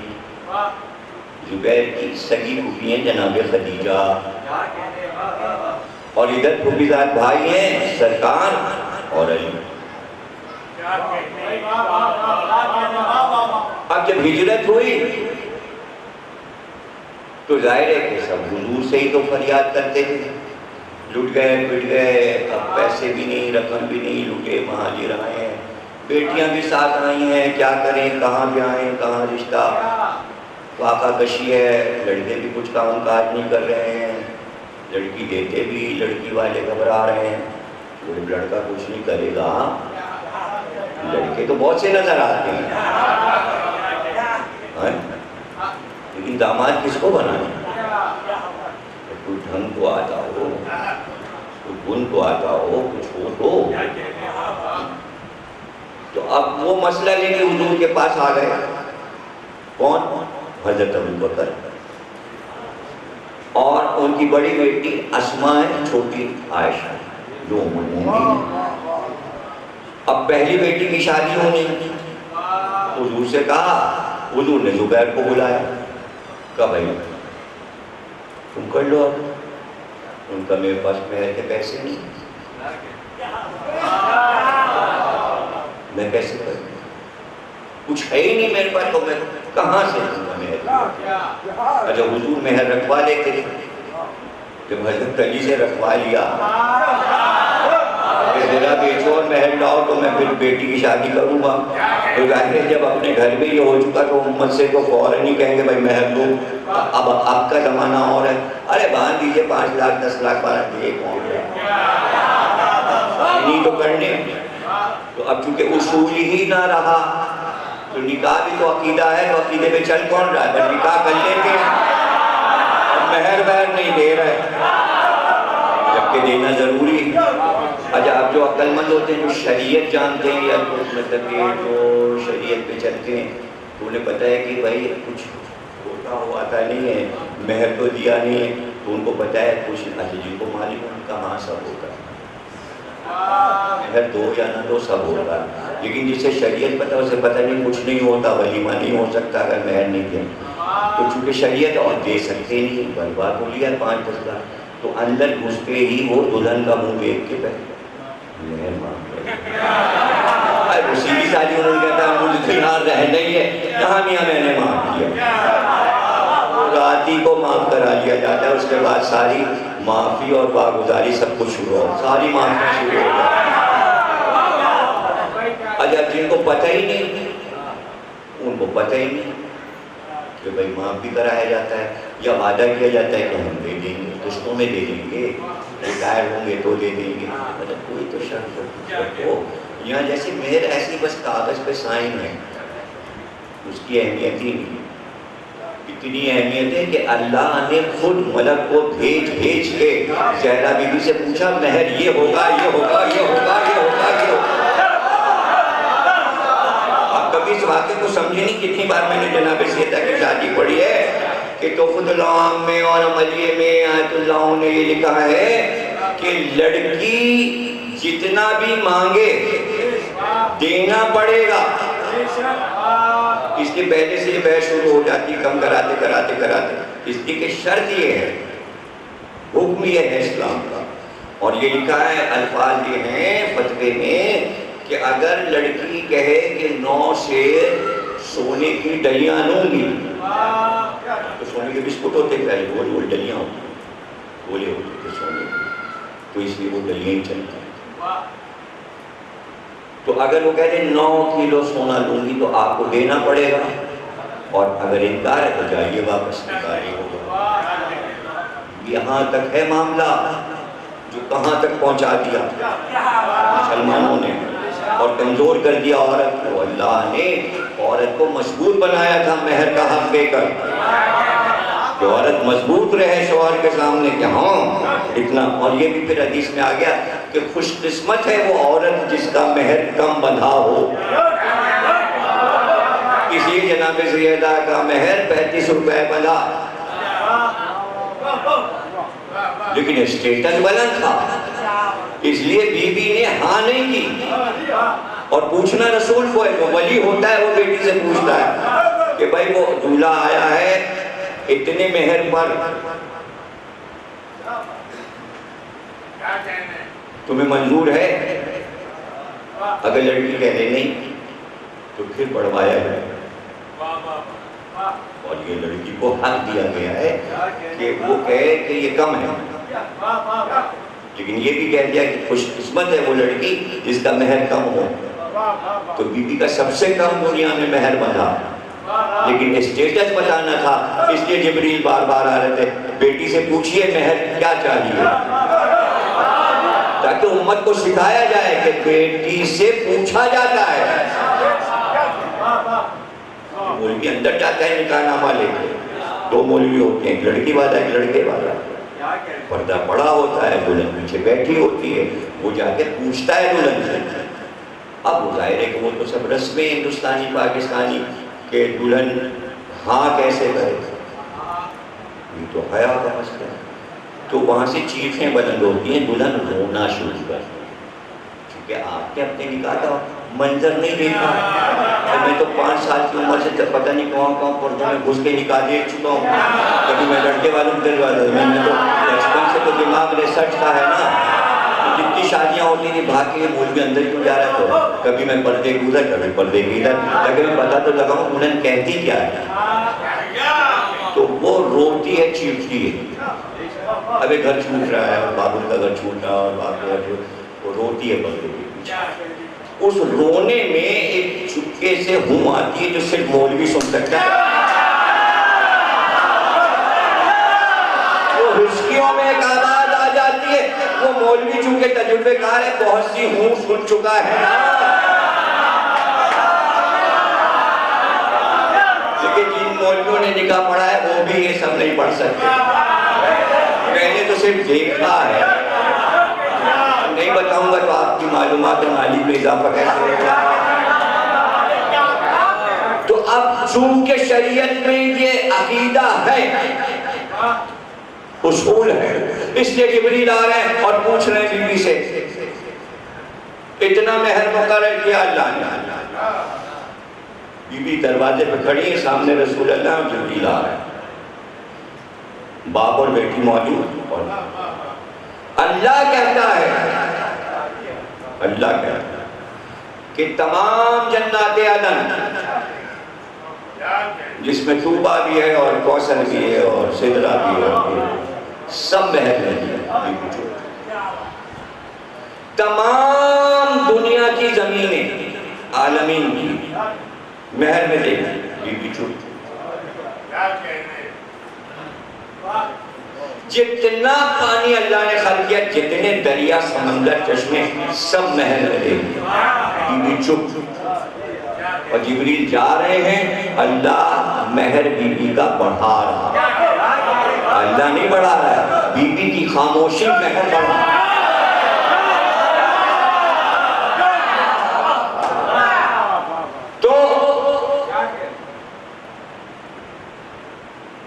زبیر کی سگی پھوپھی ہیں جناب خدیجہ، اور ادھر پھوپھی زاد بھائی ہیں سرکار اور علی۔ اب جب ہجرت ہوئی تو ظاہر ہے کہ سب حضور سے ہی تو فریاد کرتے تھے، لٹ گئے پٹ گئے، اب پیسے بھی نہیں، رقم بھی نہیں، لٹے مہاجر آئے ہیں، بیٹیاں بھی ساتھ آئی ہیں، کیا کریں، کہاں جائیں، کہاں رشتہ، واقع کشی ہے، لڑکے بھی کچھ کام کاج نہیں کر رہے ہیں، لڑکی دیتے بھی، لڑکی والے گھبرا رہے ہیں، وہ لڑکا کچھ نہیں کرے گا، لڑکے تو بہت سے نظر آتے ہیں، لیکن داماد کس کو بنانا؟ کوئی ڈھنگ کو آتا ہو، کوئی گن کو آتا ہو، کچھ ہو تو اب وہ مسئلہ لے کے حضور کے پاس آ گئے، کون؟ حضرت ابوبکر اور ان کی بڑی بیٹی اسماء چھوٹی عائشہ جو ام المومنین۔ اب پہلی بیٹی کی شادی ہونی، حضور سے کہا، حضور نے زبیر کو بلایا، کہا بھائی تم کر لو۔ اب ان کا میرے پاس مہر کے پیسے نہیں، میں کیسے کروں، کچھ ہے ہی نہیں میرے پاس، تو میں کہاں سے دوں گا مہر؟ اچھا حضور مہر رکھوا لیتے تھے، جب حضرت علی سے رکھوا لیا کہ ذرا بیچو اور مہر لاؤ تو میں پھر بیٹی کی شادی کروں گا، تو ظاہر ہے جب اپنے گھر میں یہ ہو چکا تو امت سے تو فوراً نہیں کہیں گے بھائی مہر دو، اب آپ کا زمانہ اور ہے، ارے باندھ دیجئے 5 لاکھ 10 لاکھ 12 یہ کون ہے؟ نہیں تو کرنے. تو اب چونکہ اصول ہی نہ رہا تو نکاح بھی تو عقیدہ ہے, تو عقیدے پہ چل کون رہا ہے؟ بس نکاح کر لیتے ہیں, مہر وہر نہیں دے رہے جبکہ دینا ضروری ہے. اچھا اب جو عقل مند ہوتے ہیں, جو شریعت جانتے ہیں, یا مطلب کہ جو شریعت پہ چلتے ہیں, تو انہیں پتہ ہے کہ بھائی کچھ ہوتا ہوا آتا نہیں ہے, مہر تو دیا نہیں ہے, تو ان کو پتہ ہے کچھ. اچھا جن کو معلوم ہے کہاں سب ہوتا ہے, مہر دو یا نہ دو سب ہوتا ہے. لیکن جسے شریعت پتہ اسے پتہ نہیں کچھ نہیں ہوتا, ولیمہ نہیں ہو سکتا اگر مہر نہیں دیا. تو چونکہ شریعت اور دے سکتے نہیں, برباد ہو لیا 5-10 لاکھ, تو اندر گھستے ہی وہ دلہن کا منہ دیکھ کے مہر مانگ رہے. سیدھی سادی انہوں نے کہتا ہے مجھے یہاں رہنا ہی ہے, کہاں میاں میں نے معاف کیا, رات ہی کو معاف کرا لیا جاتا ہے. اس کے بعد ساری معافی اور واگزاری سب کچھ شروع ہو, ساری معافی شروع ہو جاتی. اجب جن کو پتہ ہی نہیں, ان کو پتہ ہی نہیں کہ بھائی معاف بھی کرایا جاتا ہے, یا وعدہ کیا جاتا ہے کہ ہم دے دیں گے, قسطوں میں دے دیں گے, ریٹائر ہوں گے تو دے دیں گے. مطلب کوئی تو شرط ہو. یہاں جیسے مہر ایسی بس کاغذ پہ سائن ہے, اس کی اہمیت ہی نہیں. اتنی اہمیت ہے کہ اللہ نے خود ملک کو بھیج کے زہرا بی بی سے پوچھا مہر یہ ہوگا, یہ ہوگا, یہ ہوگا, یہ ہوگا, یہ ہوگا. آپ کبھی اس واقعے کو سمجھے نہیں. کتنی بار میں نے جناب سیدہ کی شادی پڑھی ہے کہ تحفۃ العام میں اور عملیے میں آیت اللہ نے یہ لکھا ہے کہ لڑکی جتنا بھی مانگے دینا پڑے گا. اس کے پہلے سے یہ بحث شروع ہو جاتی کم کراتے کراتے کراتے. اس کی کہ شرط یہ ہے, حکم یہ ہے اسلام کا, اور یہ لکھا ہے, الفاظ یہ ہیں فتوے میں کہ اگر لڑکی کہے کہ 9 سے سونے کی ڈلیاں لوں گی, تو سونے کے بسکٹ ہوتے پہلے گول گول ڈلیاں ہوتی, گولے ہوتے تھے سونے کے, تو اس لیے وہ ڈلیاں ہی چلتی ہیں. تو اگر وہ کہتے ہیں 9 کلو سونا لوں گی تو آپ کو دینا پڑے گا, اور اگر انکار ہے تو جائیے واپس نکالیے ہوگا. یہاں تک ہے معاملہ جو کہاں تک پہنچا دیا مسلمانوں نے, اور کمزور کر دیا عورت کو. اللہ نے عورت کو مضبوط بنایا تھا مہر کا حق دے کر, کہ عورت مضبوط رہے شوہر کے سامنے کہ ہاں اتنا. اور یہ بھی پھر حدیث میں آ گیا کہ خوش قسمت ہے وہ عورت جس کا مہر کم بندھا ہو. اس لیے جناب سیدہ کا مہر 35 روپے بندھا, لیکن اسٹیٹس بلند تھا, اس لیے بی بی نے ہاں نہیں کی. اور پوچھنا رسول کو ہے, جو ولی ہوتا ہے وہ بیٹی سے پوچھتا ہے کہ بھائی وہ دولہا آیا ہے اتنے مہر پر, تمہیں منظور ہے؟ اگر لڑکی کہے نہیں تو پھر بڑھوایا جائے. اور یہ لڑکی کو حق دیا گیا ہے کہ وہ کہے کہ یہ کم ہے, لیکن یہ بھی کہہ دیا کہ خوش قسمت ہے وہ لڑکی جس کا مہر کم ہو. تو بی بی کا سب سے کم دنیا میں مہر بندھا, لیکن اسٹیٹس بتانا تھا, اس لیے جبریل بار بار آ رہے تھے بیٹی سے پوچھئے مہر کیا چاہیے, تاکہ امت کو سکھایا جائے کہ بیٹی سے پوچھا جاتا ہے. مولوی اندر جاتا ہے نکاح نامہ لے کے, 2 مولوی ہوتے ہیں, ایک لڑکی والا ایک لڑکے والا. پردہ پڑا ہوتا ہے, دلہن پیچھے بیٹھی ہوتی ہے, وہ جا کے پوچھتا ہے دلہن سے. اب وہ ظاہر ہے کہ وہ تو سب رسمیں ہندوستانی پاکستانی کہ دلہن ہاں کیسے کرے, یہ تو حیا کا مسئلہ ہے. تو وہاں سے چیخیں بلند ہوتی ہیں, دلہن رونا شروع کرتی ہے, کیونکہ آپ نے اپنے نکاح کا منظر نہیں دیکھا. اور میں تو 5 سال کی عمر سے پتہ نہیں کہاں پردوں میں گھس کے نکاح دیکھ چکا ہوں. کبھی میں لڑکے والوں کے دلواتا تھا, میں نے تو بچپن سے تو دماغ ریسرچ کا ہے نا, جتنی شادیاں ہوتی تھی بھاگ کے مولوی اندر کیوں جا رہا تھا, کبھی میں پردے کی ادھر کبھی پردے کی ادھر, تاکہ میں پتہ تو لگاؤں دلہن کہتی کیا ہے. تو وہ روتی ہے چیختی ہے, ابھی گھر چھوٹ رہا ہے, بابو کا گھر چھوٹ رہا ہے, اور بابو کا جو وہ روتی ہے پردے کے پیچھے. اس رونے میں ایک چپکے سے ہم آتی ہے جو صرف مولوی سن سکتا ہے. وہ ہسکیوں میں ایک آواز آ جاتی آتی ہے. وہ مولوی چونکہ تجربے کار ہے, بہت سی ہوں سن چکا ہے نا. لیکن جن مولویوں نے نکاح پڑھا ہے وہ بھی یہ سب نہیں پڑھ سکتے. میں نے تو صرف دیکھا ہے, نہیں بتاؤں گا تو آپ کی معلومات مالی میں اضافہ کیسے ہوگا. تو اب چونکہ شریعت میں یہ عقیدہ ہے, اصول ہے, اس لیے جبریل آ رہے ہیں اور پوچھ رہے ہیں بی بی سے اتنا مہر مقرر کیا اللہ نے. بی بی دروازے پہ کھڑی ہے, سامنے رسول اللہ اور جبریل آ رہے ہیں, باپ اور بیٹی موجود. اور اللہ کہتا ہے کہ تمام جنات عدن جس میں طوبہ بھی ہے اور کوثر بھی ہے اور سدرہ بھی ہے, سب مہر میں ہے. تمام دنیا کی زمینیں عالمین کی مہر میں دے بی بی چھوٹ. جتنا پانی اللہ نے خلق کیا, جتنے دریا سمندر چشمے, سب مہر میں دے بی بی چپ. اور جبریل جا رہے ہیں, اللہ مہر بی بی کا بڑھا رہا ہے. اللہ نہیں بڑھا رہا ہے, بی بی کی خاموشی مہر بڑھا رہا ہے. تو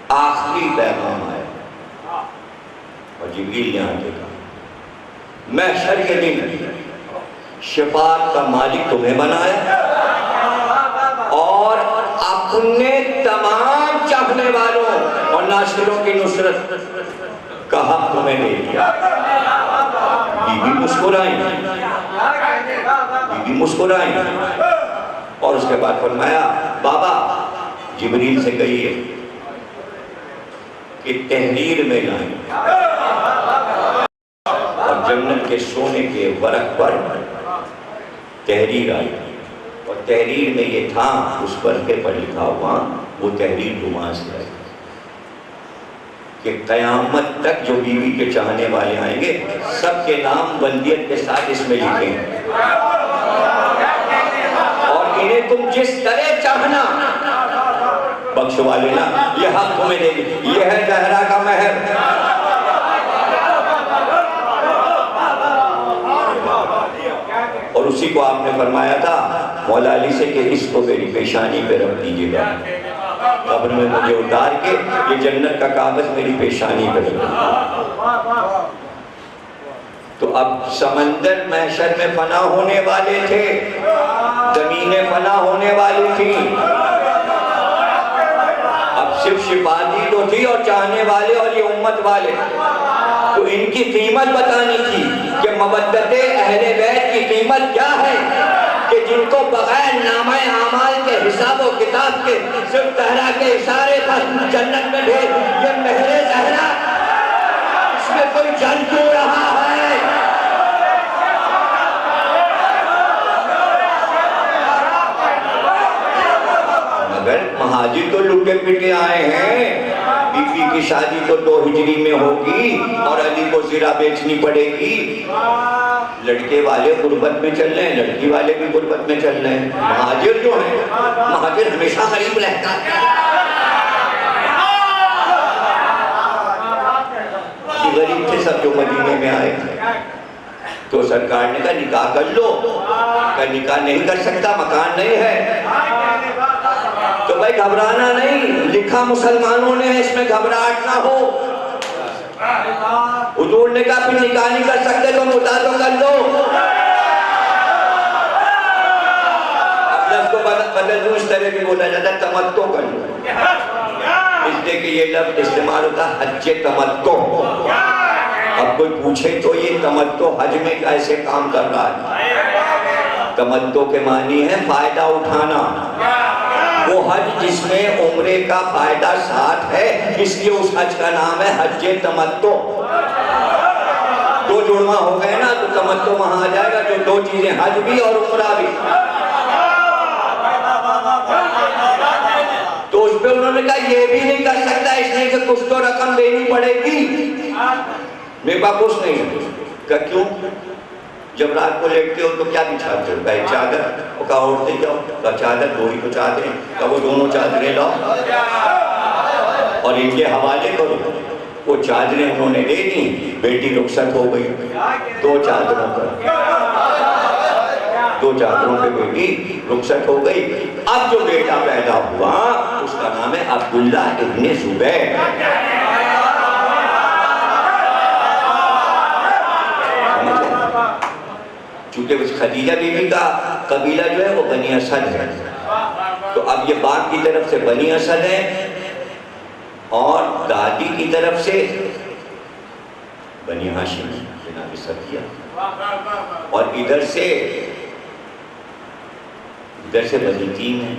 آخری پیغام آیا اور جبریل یہاں دیکھا, محشر کے دن شفاعت کا مالک تمہیں بنایا اور اپنے تمام چاہنے والوں اور ناصروں کی نصرت کا حق تمہیں دے دیا. بی بی مسکرائیں اور اس کے بعد فرمایا, بابا جبریل سے کہیے کہ تحریر میں لائیں اور جنت کے سونے کے ورق پر تحریر آئی. اور تحریر میں یہ تھا, اس ورقے پر لکھا ہوا, وہ تحریر دعا سے آئی کہ قیامت تک جو بیوی کے چاہنے والے آئیں گے سب کے نام بلدیت کے ساتھ اس میں لکھیں گے, اور انہیں تم جس طرح چاہنا بخشوا لینا, یہ حق تمہیں دے گی. یہ ہے زہرا کا مہر. اور اسی کو آپ نے فرمایا تھا مولا علی سے کہ اس کو میری پیشانی پہ رکھ دیجیے گا, قبر میں مجھے اتار کے یہ جنت کا کاغذ میری پیشانی پہ رکھ دیجیے. تو اب سمندر محشر میں فنا ہونے والے تھے, زمینیں فنا ہونے والی تھیں, اب صرف شفاعتی تو تھی اور چاہنے والے اور یہ امت والے. تو ان کی قیمت بتانی تھی کہ مودت اہل بیت کی قیمت کیا ہے, کہ جن کو بغیر نامہ اعمال کے حساب و کتاب کے صرف زہرا کے اشارے پر جنت میں بھیج. یہ مہر زہرا, اس میں کوئی جل کیوں رہا ہے؟ مگر مہاجر تو لٹے پٹے آئے ہیں, بی بی کی شادی تو 2 ہجری میں ہوگی اور علی کو زرہ بیچنی پڑے گی. لڑکے والے غربت میں چل رہے ہیں, لڑکی والے بھی غربت میں چل رہے ہیں. مہاجر جو ہیں, مہاجر ہمیشہ غریب رہتا ہے. غریب تھے سب جو مدینے میں آئے تھے. تو سرکار نے کہا نکاح کر لو. کہ نکاح نہیں کر سکتا, مکان نہیں ہے. تو بھائی گھبرانا نہیں, لکھا مسلمانوں نے, اس میں گھبراہٹ نہ ہو. حضور نے کہا پھر نکاح نہیں کر سکتے تو مدعا تو کر لو. اب لفظ کو بدل دوں, اس طرح بھی بولا جاتا ہے تمتع کر لو, اس لیے کہ یہ لفظ استعمال ہوتا ہے حج تمتع. اب کوئی پوچھے تو یہ تمتع حج میں کیسے کام کر رہا ہے؟ تمتع کے معنی ہے فائدہ اٹھانا. وہ حج جس میں عمرے کا فائدہ ساتھ ہے, اس لیے اس حج کا نام ہے حج تمتع. 2 جڑواں ہو گئے نا تو تمتع وہاں آ جائے گا, جو 2 چیزیں حج بھی اور عمرہ بھی. تو اس پہ انہوں نے کہا یہ بھی نہیں کر سکتا, اس لیے کہ کچھ تو رقم دینی پڑے گی. میرے پاس کچھ نہیں ہے. کہا کیوں؟ جب رات کو لیٹتے ہو تو کیا بچھاتے ہو؟ کہا چادر. وہ کہا اٹھتے جاؤ. کہا چادر دو ہی تو چادریں. کہا وہ دونوں چادریں لاؤ اور ان کے حوالے کرو. وہ چادریں انہوں نے دے دیں. بیٹی رخصت ہو گئی 2 چادروں پر. 2 چادروں پہ بیٹی رخصت ہو گئی. اب جو بیٹا پیدا ہوا اس کا نام ہے عبداللہ ابن زبیر. چونکہ خدیجہ بیوی کا قبیلہ جو ہے وہ بنی اسد ہے، تو اب یہ باپ کی طرف سے بنی اسد ہے اور دادی کی طرف سے بنی ہاشم جناب صفیہ، اور ادھر سے بنی تیم ہے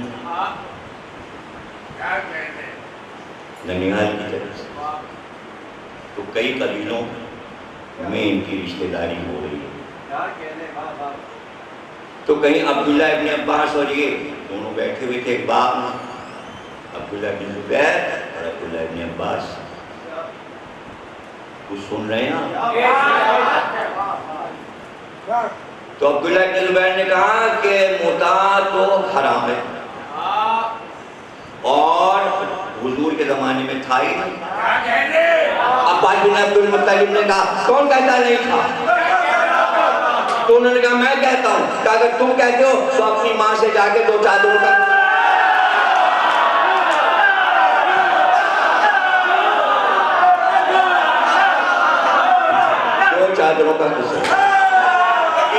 ننیال کی طرف سے. تو کئی قبیلوں میں ان کی رشتہ داری ہو رہی ہے. تو کہیں عبداللہ ابن عباس اور یہ دونوں بیٹھے ہوئے تھے ایک باغ میں، عبداللہ ابن زبیر اور عبداللہ ابن عباس. کچھ سن رہے ہیں؟ تو عبداللہ ابن زبیر نے کہا کہ متاع تو حرام ہے اور حضور کے زمانے میں تھا ہی نہیں. عباس بن عبد المطلب نے کہا کون کہتا نہیں تھا؟ تو انہوں نے کہا میں کہتا ہوں. کہ اگر تم کہتے ہو تو اپنی ماں سے جا کے 2 چادروں کا 2 چادروں کا قصہ.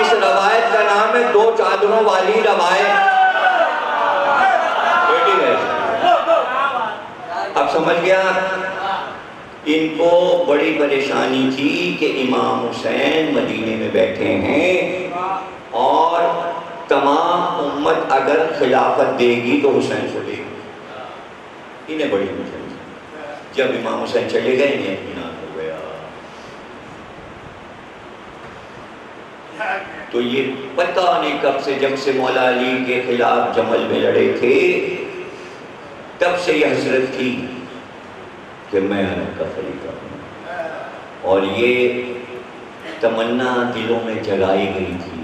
اس روایت کا نام ہے 2 چادروں والی روایت. اب سمجھ گیا. ان کو بڑی پریشانی تھی کہ امام حسین مدینے میں بیٹھے ہیں اور تمام امت اگر خلافت دے گی تو حسین کو دے گی. انہیں بڑی مشکل تھی. جب امام حسین چلے گئے انہیں اطمینان ہو گیا. تو یہ پتہ نہیں کب سے، جب سے مولا علی کے خلاف جمل میں لڑے تھے تب سے یہ حسرت تھی کہ میں حنف کا خلیفہ ہوں، اور یہ تمنا دلوں میں جگائی گئی تھی.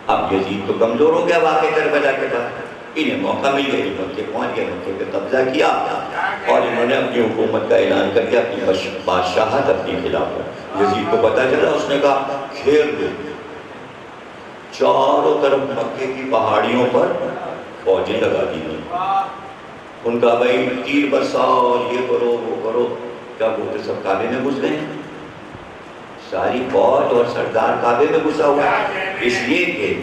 اب یزید تو کمزور ہو گیا واقع کربلا کے بعد. انہیں موقع مل گیا، مکے پہنچ گئے، مکے پہ قبضہ کیا اور انہوں نے اپنی حکومت کا اعلان کر دیا، اپنی بادشاہت اپنی خلافت. یزید کو پتہ چلا، اس نے کہا گھیر دو. چاروں طرف مکے کی پہاڑیوں پر فوجیں لگا دی گئی. ان کا بھائی تیر برساؤ اور یہ کرو وہ کرو. کیا بولتے سب کعبے میں گھس گئے. ساری فوج اور سردار کعبے میں گھسا ہوا ہے. اس لیے کہ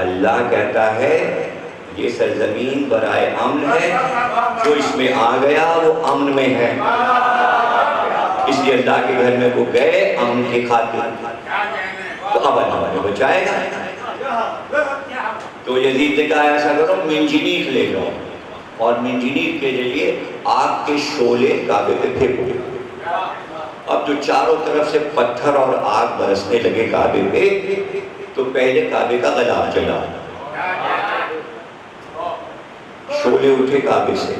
اللہ کہتا ہے یہ سرزمین برائے امن ہے، جو اس میں آ گیا وہ امن میں ہے. اس لیے اللہ کے گھر میں وہ گئے امن کی خاطر، تو اب اللہ نے بچائے گا. تو یزید نے کہا ایسا کرو منجنیق لے جاؤ اور منجنیق کے ذریعے آگ کے شعلے کعبے پہ پھینکو. اب جو چاروں طرف سے پتھر اور آگ برسنے لگے کعبے پہ تو پہلے کعبے کا غلاف جلا، شعلے اٹھے کعبے سے.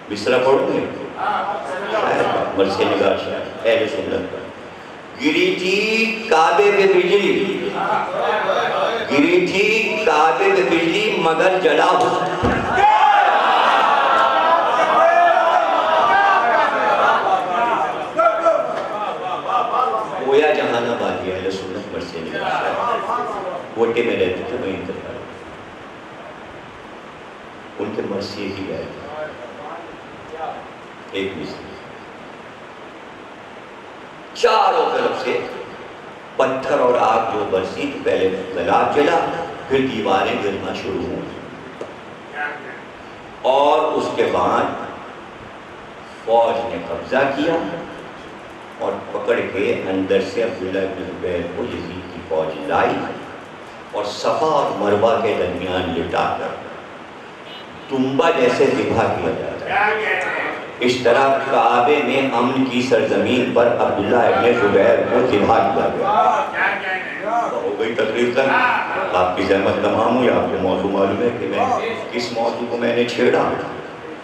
بسرا پڑھو گے مرثیہ نگار شاید اہل سنت پر. گری تھی کعبے پہ بجلی، گری تھی کعبے پہ بجلی مگر جلا گویا جہان آبادی اہل سنت مرثیہ نگار شاید کوٹے میں رہتے تھے، وہیں انتقال. ان کے مرثیے ہی گئے ایک مثال. چاروں طرف سے پتھر اور آگ جو برسی، پہلے غلاف جلا پھر دیواریں گرنا شروع ہوئی اور اس کے بعد فوج نے قبضہ کیا اور پکڑ کے اندر سے عبداللہ ابن زبیر کو یزید کی فوج لائی اور صفا اور مروہ کے درمیان لٹا کر تنبا جیسے ذبح کیا جاتا ہے. اس طرح کعبے میں امن کی سرزمین پر عبداللہ ابن زبیر کو ذبح کیا گیا. ہو گئی تقریر تک. آپ کی زحمت تمام ہوئی. آپ کو موضوع معلوم ہے کہ میں کس موضوع کو میں نے چھیڑا.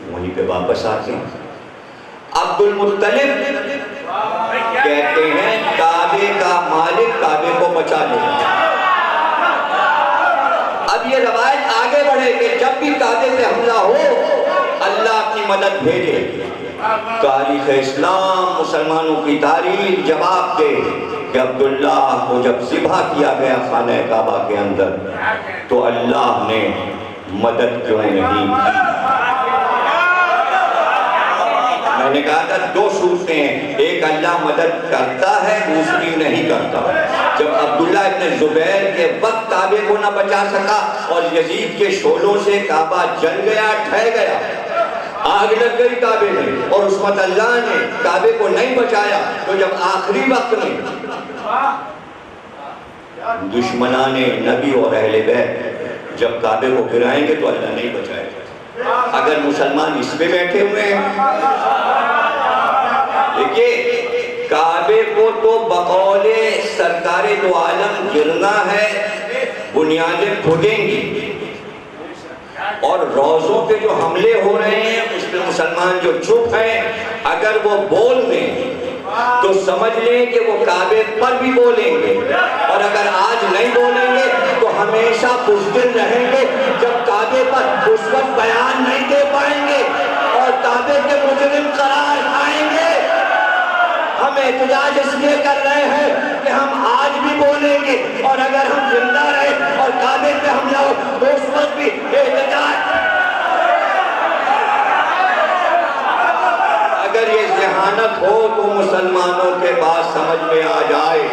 وہیں پہ واپس آتے ہیں. عبد المطلب کہتے ہیں کعبے کا مالک کعبے کو بچا لے. اب یہ روایت آگے بڑھے کہ جب بھی کعبے پہ حملہ ہو اللہ اپنی مدد بھیجے. تاریخ اسلام مسلمانوں کی تاریخ جواب دے کہ عبداللہ کو جب ذبح کیا گیا خانہ کعبہ کے اندر تو اللہ نے مدد کیوں نہیں کی. میں نے کہا تھا دو صورتیں ہیں, ایک اللہ مدد کرتا ہے دوسری نہیں کرتا. جب عبداللہ ابن زبیر کے وقت کعبے کو نہ بچا سکا اور یزید کے شعلوں سے کعبہ جل گیا, ٹھہ گیا, آگ لگ گئی کعبے میں, اور اس وقت اللہ نے کعبے کو نہیں بچایا, تو جب آخری وقت میں دشمنان نبی اور اہل بیت جب کعبے کو گرائیں گے تو اللہ نہیں بچائے گا. اگر مسلمان اس پہ بیٹھے ہوئے ہیں, دیکھیے کعبے کو تو بقول سرکار دو عالم گرنا ہے, بنیادیں کھدیں گی, اور روزوں پہ جو حملے ہو رہے ہیں اس پہ مسلمان جو چپ ہیں اگر وہ بول دیں تو سمجھ لیں کہ وہ کعبے پر بھی بولیں گے, اور اگر آج نہیں بولیں گے تو ہمیشہ بزدل رہیں گے جب کعبے پر اس وقت بیان نہیں دے پائیں گے اور کعبے کے مجرم قرار پائیں گے. ہم احتجاج اس لیے کر رہے ہیں کہ ہم آج بھی بولیں گے, اور اگر ہم زندہ رہے اور کعبے پہ حملہ ہو تو اس وقت بھی احتجاج. اگر یہ ذہانت ہو تو مسلمانوں کے پاس سمجھ میں آ جائے,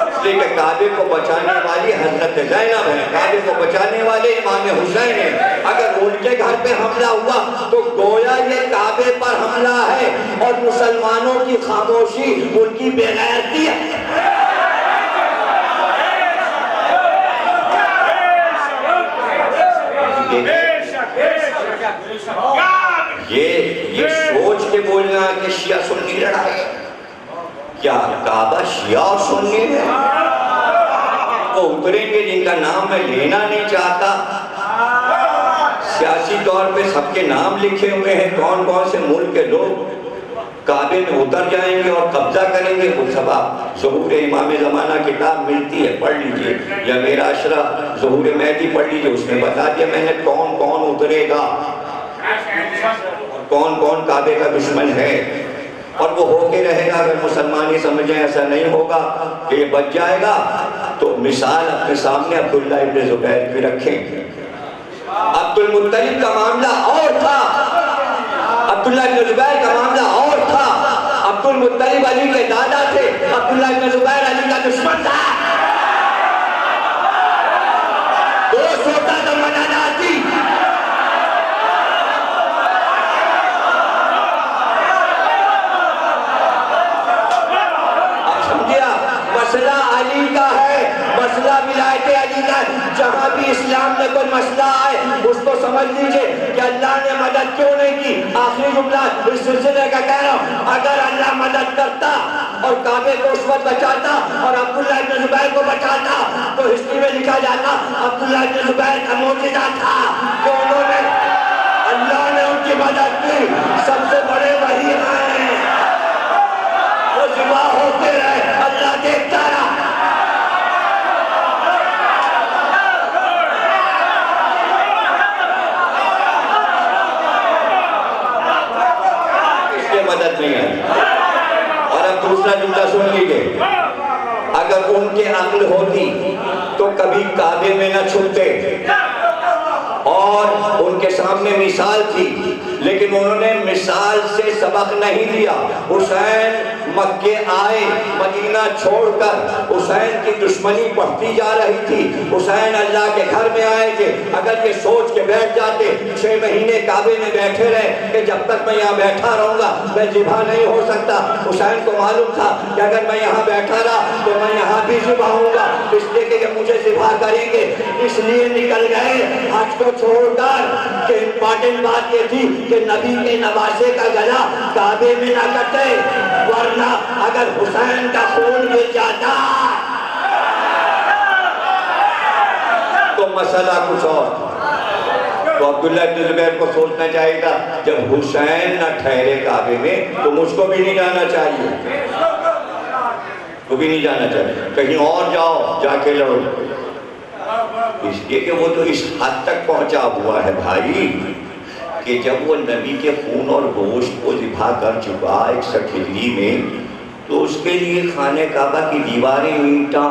اس لیے کہ کعبے کو بچانے والی حضرت زینب ہے, کعبے کو بچانے والے امام حسین ہیں. اگر ان کے گھر پہ حملہ ہوا تو گویا یہ کعبے پر حملہ ہے, اور مسلمانوں کی خاموشی ان کی بے غیرتی ہے. یہ سوچ کے بولنا کہ شیعہ سنی لڑائی ہے, کیا کعبہ شیعہ اور سنی ہے؟ وہ اتریں گے جن کا نام میں لینا نہیں چاہتا, سیاسی طور پہ سب کے نام لکھے ہوئے ہیں, کون کون سے ملک کے لوگ کعبے میں اتر جائیں گے اور قبضہ کریں گے. وہ سب آپ ظہور امام زمانہ کتاب ملتی ہے, پڑھ لیجئے, یا میرا اشرف ظہور مہدی پڑھ لیجئے, اس میں بتا دیا میں نے کون کون اترے گا, کون کون کعبے کا دشمن ہے, اور وہ ہو کے رہے گا. اگر مسلمان ہی سمجھیں ایسا نہیں ہوگا کہ یہ بچ جائے گا تو مثال اپنے سامنے عبداللہ ابن زبیر کی رکھیں. عبد المطلب کا معاملہ اور تھا, عبداللہ ابن زبیر کا معاملہ اور تھا. عبد المطلب علی کے دادا تھے, عبداللہ ابن زبیر علی کا دشمن تھا. دوست ہوتا تو مدد آتی. مسئلہ علی کا ہے, مسئلہ ولایت علی کا ہے. جہاں بھی اسلام میں کوئی مسئلہ آئے اس کو سمجھ لیجئے کہ اللہ نے مدد کیوں نہیں کی. آخری جملہ اس سلسلے کا کہہ رہا ہوں, اگر اللہ مدد کرتا اور کعبے کو اس وقت بچاتا اور عبداللہ ابن زبیر کو بچاتا تو ہسٹری میں لکھا جاتا عبداللہ ابن زبیر کا معجزہ تھا کہ انہوں نے, اللہ نے ان کی مدد کی. سب سے بڑے وہی ہیں, وہ ذبح ہوتے رہے, اللہ دیکھتا رہا. اس کے مدد نہیں ہے. اور اب دوسرا جملہ سن لیجیے, اگر ان کے عقل ہوتی تو کبھی کعبے میں نہ چھپتے, اور ان کے سامنے مثال تھی لیکن انہوں نے مثال سے سبق نہیں لیا. حسین مکے آئے مدینہ چھوڑ کر, حسین کی دشمنی بڑھتی جا رہی تھی. حسین اللہ کے گھر میں آئے تھے. اگر یہ سوچ کے بیٹھ جاتے 6 مہینے کعبے میں بیٹھے رہے کہ جب تک میں یہاں بیٹھا رہوں گا میں ذبح نہیں ہو سکتا. حسین کو معلوم تھا کہ اگر میں یہاں بیٹھا رہا تو میں یہاں بھی ذبح ہوں گا, اس لیے کہ مجھے ذبح کریں گے. اس لیے نکل گئے حج کو چھوڑ کر. کہ امپارٹنٹ بات یہ تھی کہ نبی کے نواسے کا گلا کعبے میں نہ کٹے, ورنہ اگر حسین کا خون گر جاتا تو مسئلہ کچھ اور. تو عبداللہ ابن زبیر کو سوچنا چاہیے تھا جب حسین نہ ٹھہرے کعبے میں تو مجھ کو بھی نہیں جانا چاہیے، تو بھی نہیں جانا چاہیے، کہیں اور جاؤ، جا کے لڑو، اس لیے کہ وہ تو اس حد تک پہنچا ہوا ہے بھائی کہ جب وہ نبی کے خون اور گوشت کو ذبح کر چکا 61 ہجری میں، تو اس کے لیے خانہ کعبہ کی دیواریں اینٹاں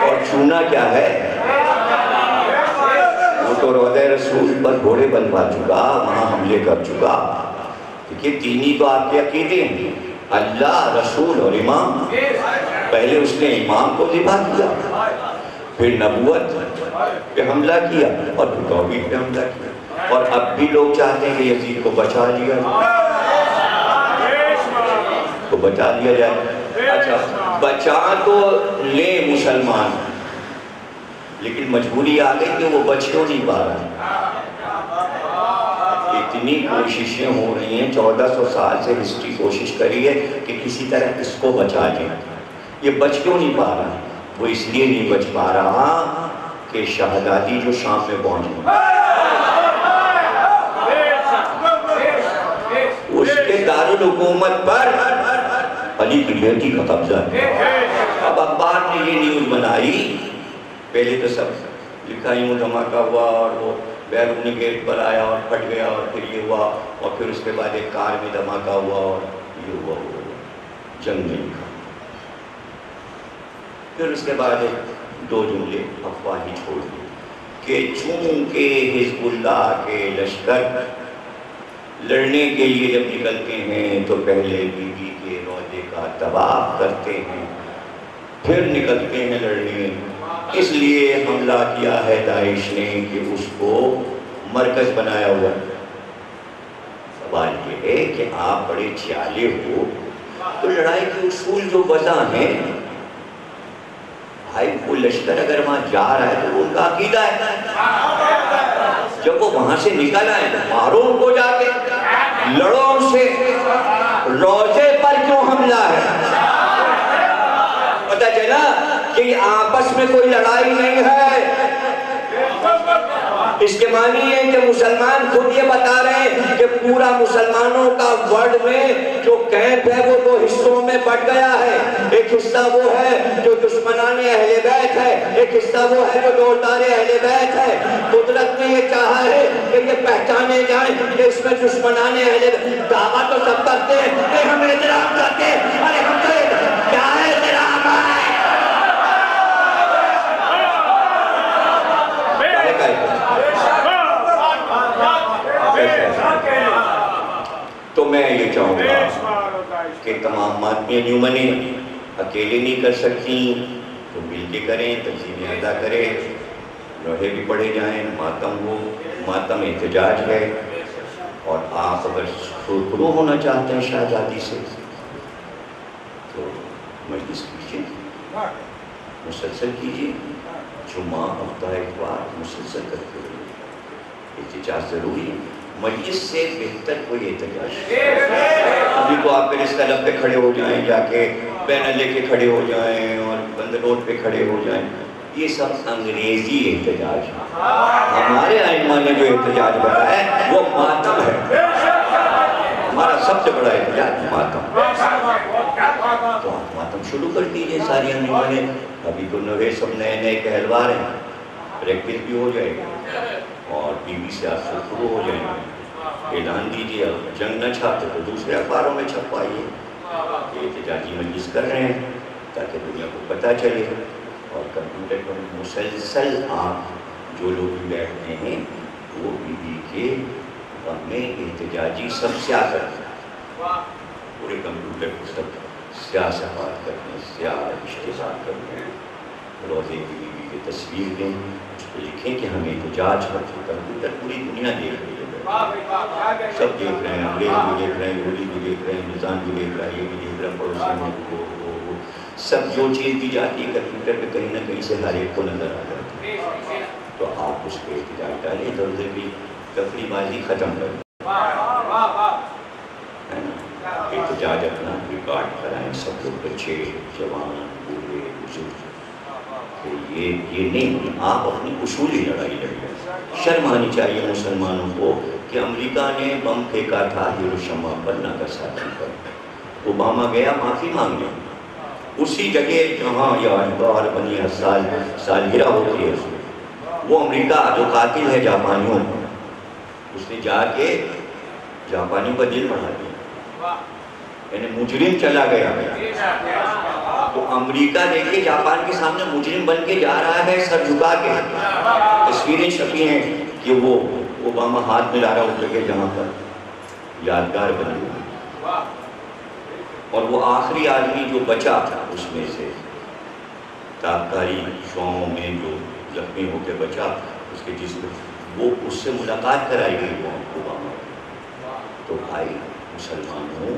اور چونا کیا ہے، وہ تو روضہ رسول پر گھوڑے بنوا چکا، وہاں حملے کر چکا۔ دیکھیے دینی تو آپ کے عقیدے ہیں، اللہ، رسول اور امام۔ پہلے اس نے امام کو ذبح کیا، پھر نبوت پہ حملہ کیا، اور پھر توحید پہ حملہ کیا، اور اب بھی لوگ چاہتے ہیں کہ یزید کو بچا لیا تو بچا لیا جائے۔ اچھا بچا تو لے مسلمان، لیکن مجبوری آ گئی کہ وہ بچ کیوں نہیں پا رہا۔ اتنی کوششیں ہو رہی ہیں، 1400 سال سے ہسٹری کوشش کری ہے کہ کسی طرح اس کو بچا لیں، یہ بچ کیوں نہیں پا رہا؟ وہ اس لیے نہیں بچ پا رہا کہ شہزادی جو شام میں پہنچ گئی، اس کے دارالحکومت پر علی کی بیٹی کا قبضہ ہے۔ اب اخبار نے یہ نیوز بنائی، پہلے تو سب لکھا یوں دھماکہ ہوا اور وہ بیرونی گیٹ پر آیا اور پھٹ گیا، اور پھر یہ ہوا، اور پھر اس کے بعد ایک کار میں دھماکہ ہوا اور یہ ہوا، جنگ میں لکھا۔ پھر اس کے بعد دو جملے افواہی چھوڑ دی کہ چونکہ حزب اللہ کے لشکر لڑنے کے لیے جب نکلتے ہیں تو پہلے بی بی کے روضے کا طواف کرتے ہیں، پھر نکلتے ہیں لڑنے، اس لیے حملہ کیا ہے داعش نے کہ اس کو مرکز بنایا ہوا۔ سوال یہ ہے کہ آپ بڑے چالے ہو تو لڑائی کے اصول جو وضع ہیں، بھائی وہ لشکر اگر وہاں جا رہا ہے تو وہ ان کا عقیدہ ہے، جب وہ وہاں سے نکل آئے تو مارو ان کو جا کے، لڑو ان سے، روضے پر کیوں حملہ ہے؟ پتہ چلا کہ آپس میں کوئی لڑائی نہیں ہے، اس کے معنی ہے کہ مسلمان خود یہ بتا رہے ہیں کہ پورا مسلمانوں کا ورلڈ میں جو کیمپ ہے وہ دو حصوں میں بٹ گیا ہے، ایک حصہ وہ ہے جو دشمنان اہل بیت ہے، ایک حصہ وہ ہے جو دوردار اہل بیت ہے۔ قدرت نے یہ چاہا ہے کہ یہ پہچانے جائیں کہ اس میں دشمنان اہل بیت، دعویٰ تو سب کرتے ہیں کہ ہم احترام کرتے ہیں، ارے ہم تو کیا احترام ہے؟ تو میں یہ چاہوں گا کہ تمام مادمیاں نیومنیں اکیلے نہیں کر سکتی تو مل کے کریں، تنظیمیں ادا کریں، لوہے بھی پڑھے جائیں، ماتم ہو، ماتم احتجاج ہے، اور آپ اگر شروع ہونا چاہتے ہیں شہزادی سے تو مجلس کیجیے، مسلسل کیجیے، جمعہ ہفتہ اتوار مسلسل کرتے ہوئے احتجاج ضروری ہے۔ مجلس سے بہتر کوئی احتجاج ابھی تو آپ اس طلب پہ کھڑے ہو جائیں، جا کے بینر لے کے کھڑے ہو جائیں اور بند روڈ پہ کھڑے ہو جائیں، یہ سب انگریزی احتجاج ہے۔ ہمارے ائمہ نے جو احتجاج بنایا ہے وہ ماتم ہے، ہمارا سب سے بڑا احتجاج ماتم۔ تو آپ ماتم شروع کر دیجئے ساری انجمنیں، ابھی تو نوے سب نئے نئے کہلوار ہیں، پریکٹس بھی ہو جائے گی اور ٹی وی سے آپ سے شروع ہو جائیں گے۔ اعلان دیجئے، اب جنگ نہ چھاپتے تو دوسرے اخباروں میں چھپوائیے کہ احتجاجی مجلس کر رہے ہیں تاکہ دنیا کو پتہ چلے، اور کمپیوٹر پر مسلسل آپ جو لوگ بھی بیٹھتے ہیں وہ بی بی کے غم میں احتجاجی سب سیاست، پورے کمپیوٹر کو سب سیاست بات کرتے ہیں، سیاہ اشتہار کرتے ہیں، روزے کی بی بی کی تصویر دیں، لکھیں کہ ہمیں احتجاج کرتے، کمپیوٹر پوری دنیا دیکھ رہی ہے، سب دیکھ رہے ہیں، انگریز بھی دیکھ رہے ہیں، یہودی بھی دیکھ رہے ہیں، ہندوستان بھی دیکھ رہا ہے، یہ بھی دیکھ رہا ہے، پڑوسی ملک وہ سب جو چیز دی جاتی ہے کمپیوٹر پہ کہیں نہ کہیں سے ہر ایک کو نظر آ جاتی ہے۔ تو آپ اس پہ احتجاج ڈالیں، ادھر بھی تفریح بازی ختم کریں، احتجاج اپنا ریکارڈ کرائیں، سب لوگ بچے جوان بوڑھے بزرگ، کہ یہ نہیں، آپ اپنی اصولی لڑائی لڑیں۔ شرم آنی چاہیے مسلمانوں کو کہ امریکہ نے بم پھینکا تھا ہیروشیما پر، ناگاساکی پر، اوباما گیا معافی مانگنے اسی جگہ جہاں یادگار بنی ہر سالگرہ ہوتی ہے، وہ امریکہ جو قاتل ہے جاپانیوں، اس نے جا کے جاپانیوں کا دل بڑھا دیا، یعنی مجرم چلا گیا۔ تو امریکہ دیکھیے جاپان کے سامنے مجرم بن کے جا رہا ہے سر جھکا کے، تصویریں چھپی ہیں کہ وہ اوباما ہاتھ ملا رہا اس جگہ جہاں پر یادگار بنی ہوئی، اور وہ آخری آدمی جو بچا اس میں سے تابکاری شعاؤں میں جو زخمی ہو کے بچا، اس کے جسم وہ اس سے ملاقات کرائی گئی وہ اوباما۔ تو بھائی مسلمانوں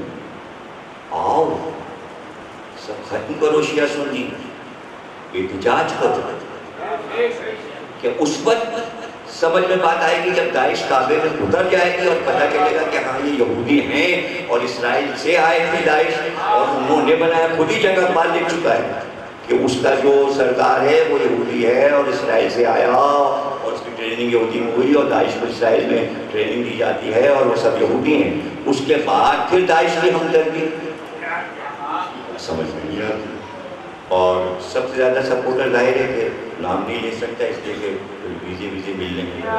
آؤ سب ختم کرو شیعہ سنی، احتجاج کرو، کہ اس وقت سمجھ میں بات آئے گی جب داعش کعبے میں اتر جائے گی اور پتہ چلے گا کہ ہاں یہ یہودی ہیں اور اسرائیل سے آئے تھے داعش، اور انہوں نے بنایا، خود ہی جنگ اخبار لکھ چکا ہے کہ اس کا جو سردار ہے وہ یہودی ہے اور اسرائیل سے آیا اور اس کی ٹریننگ یہودی میں ہوئی، اور داعش کو اسرائیل میں ٹریننگ دی جاتی ہے اور وہ سب یہودی ہیں۔ اس کے بعد پھر داعش کی ہمدردی سمجھ میں نہیں آتی، اور سب سے زیادہ سپورٹر ظاہر ہے کہ نام نہیں لے سکتا اس لیے کہ ویزے ملنے کے لیے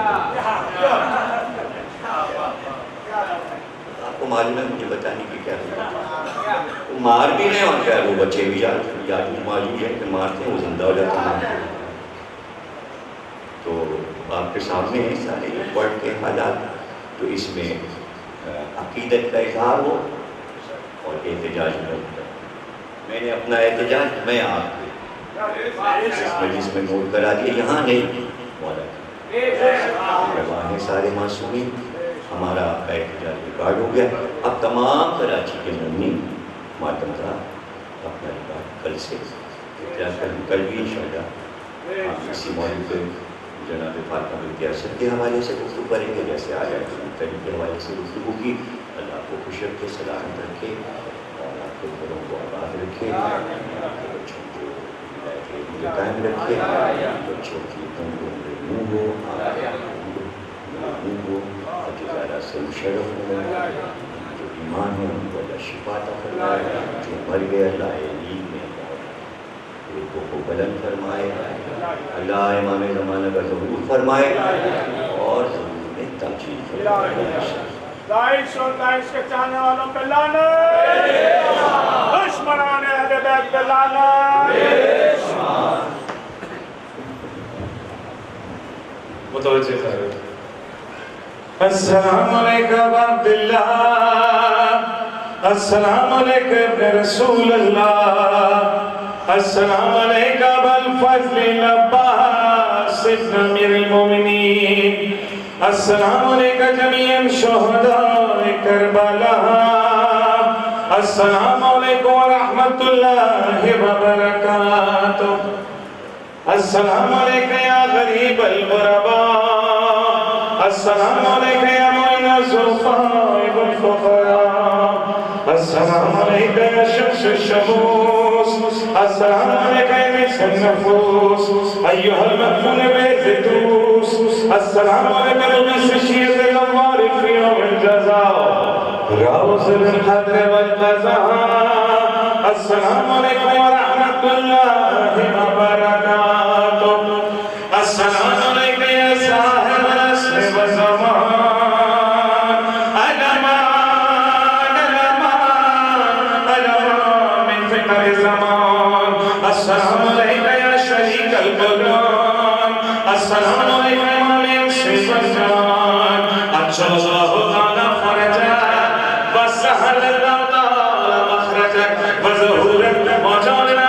آپ کو معلوم ہے، مجھے بتانے کی کیا ضرورت، وہ مار بھی رہے اور کیا وہ بچے بھی موجود ہیں کہ مارتے ہیں وہ زندہ ہو جاتے ہیں۔ تو آپ کے سامنے ہیں سارے پڑھ کے حالات، تو اس میں عقیدت کا اظہار ہو اور احتجاج میں ہوتا ہے۔ میں نے اپنا احتجاج میں آپ کے مجلس میں نوٹ کرا دیا، یہاں نہیں والا سارے معصومین، ہمارا احتجاج ریکارڈ ہو گیا۔ اب تمام کراچی کے مومنین ماتم کا اپنا ریکارڈ کل سے کل بھی انشاءاللہ آپ اسی موضوع پہ جناب فاطمہ بنت اسد کے حوالے سے گفتگو کریں گے، جیسے آج تاریخ کے حوالے سے گفتگو کی۔ اللہ آپ کو خوش رکھے، سلامت رکھے، اور آپ کے گھروں کو آباد رکھے، آپ کے بچوں کو قائم رکھے، بچوں کی منہ ہو، جزارہ سے مشرف ہو، جو ایمان ہے ان کو اللہ شفا عطا فرمائے، جو مر گئے اللہ علیم میں روحوں کو بلند فرمائے، اللہ امام زمانہ کا ظہور فرمائے اور ظہور میں تاجیل فرمائے۔ داعش اور داعش کے چاہنے والوں پہ لعنت، دشمنان اہل بیت پہ لعنت۔ متوجہ کر السلام علیکم عبداللہ، السلام علیکم ابن رسول اللہ، السلام علیکم بالفضل العباس ابن امیر المومنین، السلام علیکم جمیع شہداء کربلا، السلام علیکم ورحمۃ اللہ وبرکاتہ، السلام علیکم یا غریب الغرباء، السلام علیکم یا معین الضعفاء والفقراء، السلام علیکم یا شمس الشموس، السلام علیکم یا مس النفوس، ایها المدفون بالفردوس، السلام علیکم رئیس الشیعة الانوار فی یوم الجزاء، راوز القدر والقضاء، السلام علیکم ورحمۃ اللہ وبرکاتہ، السلام علیکم یا صاحب العصر والزمان، الامان الامان الامان من فتن الزمان، السلام علیکم یا شریک البلدان، السلام علیکم امام انس والجان، اجل اللہ تعالی فرجک وسهل اللہ تعالی مخرجک وظہورک وجعلنا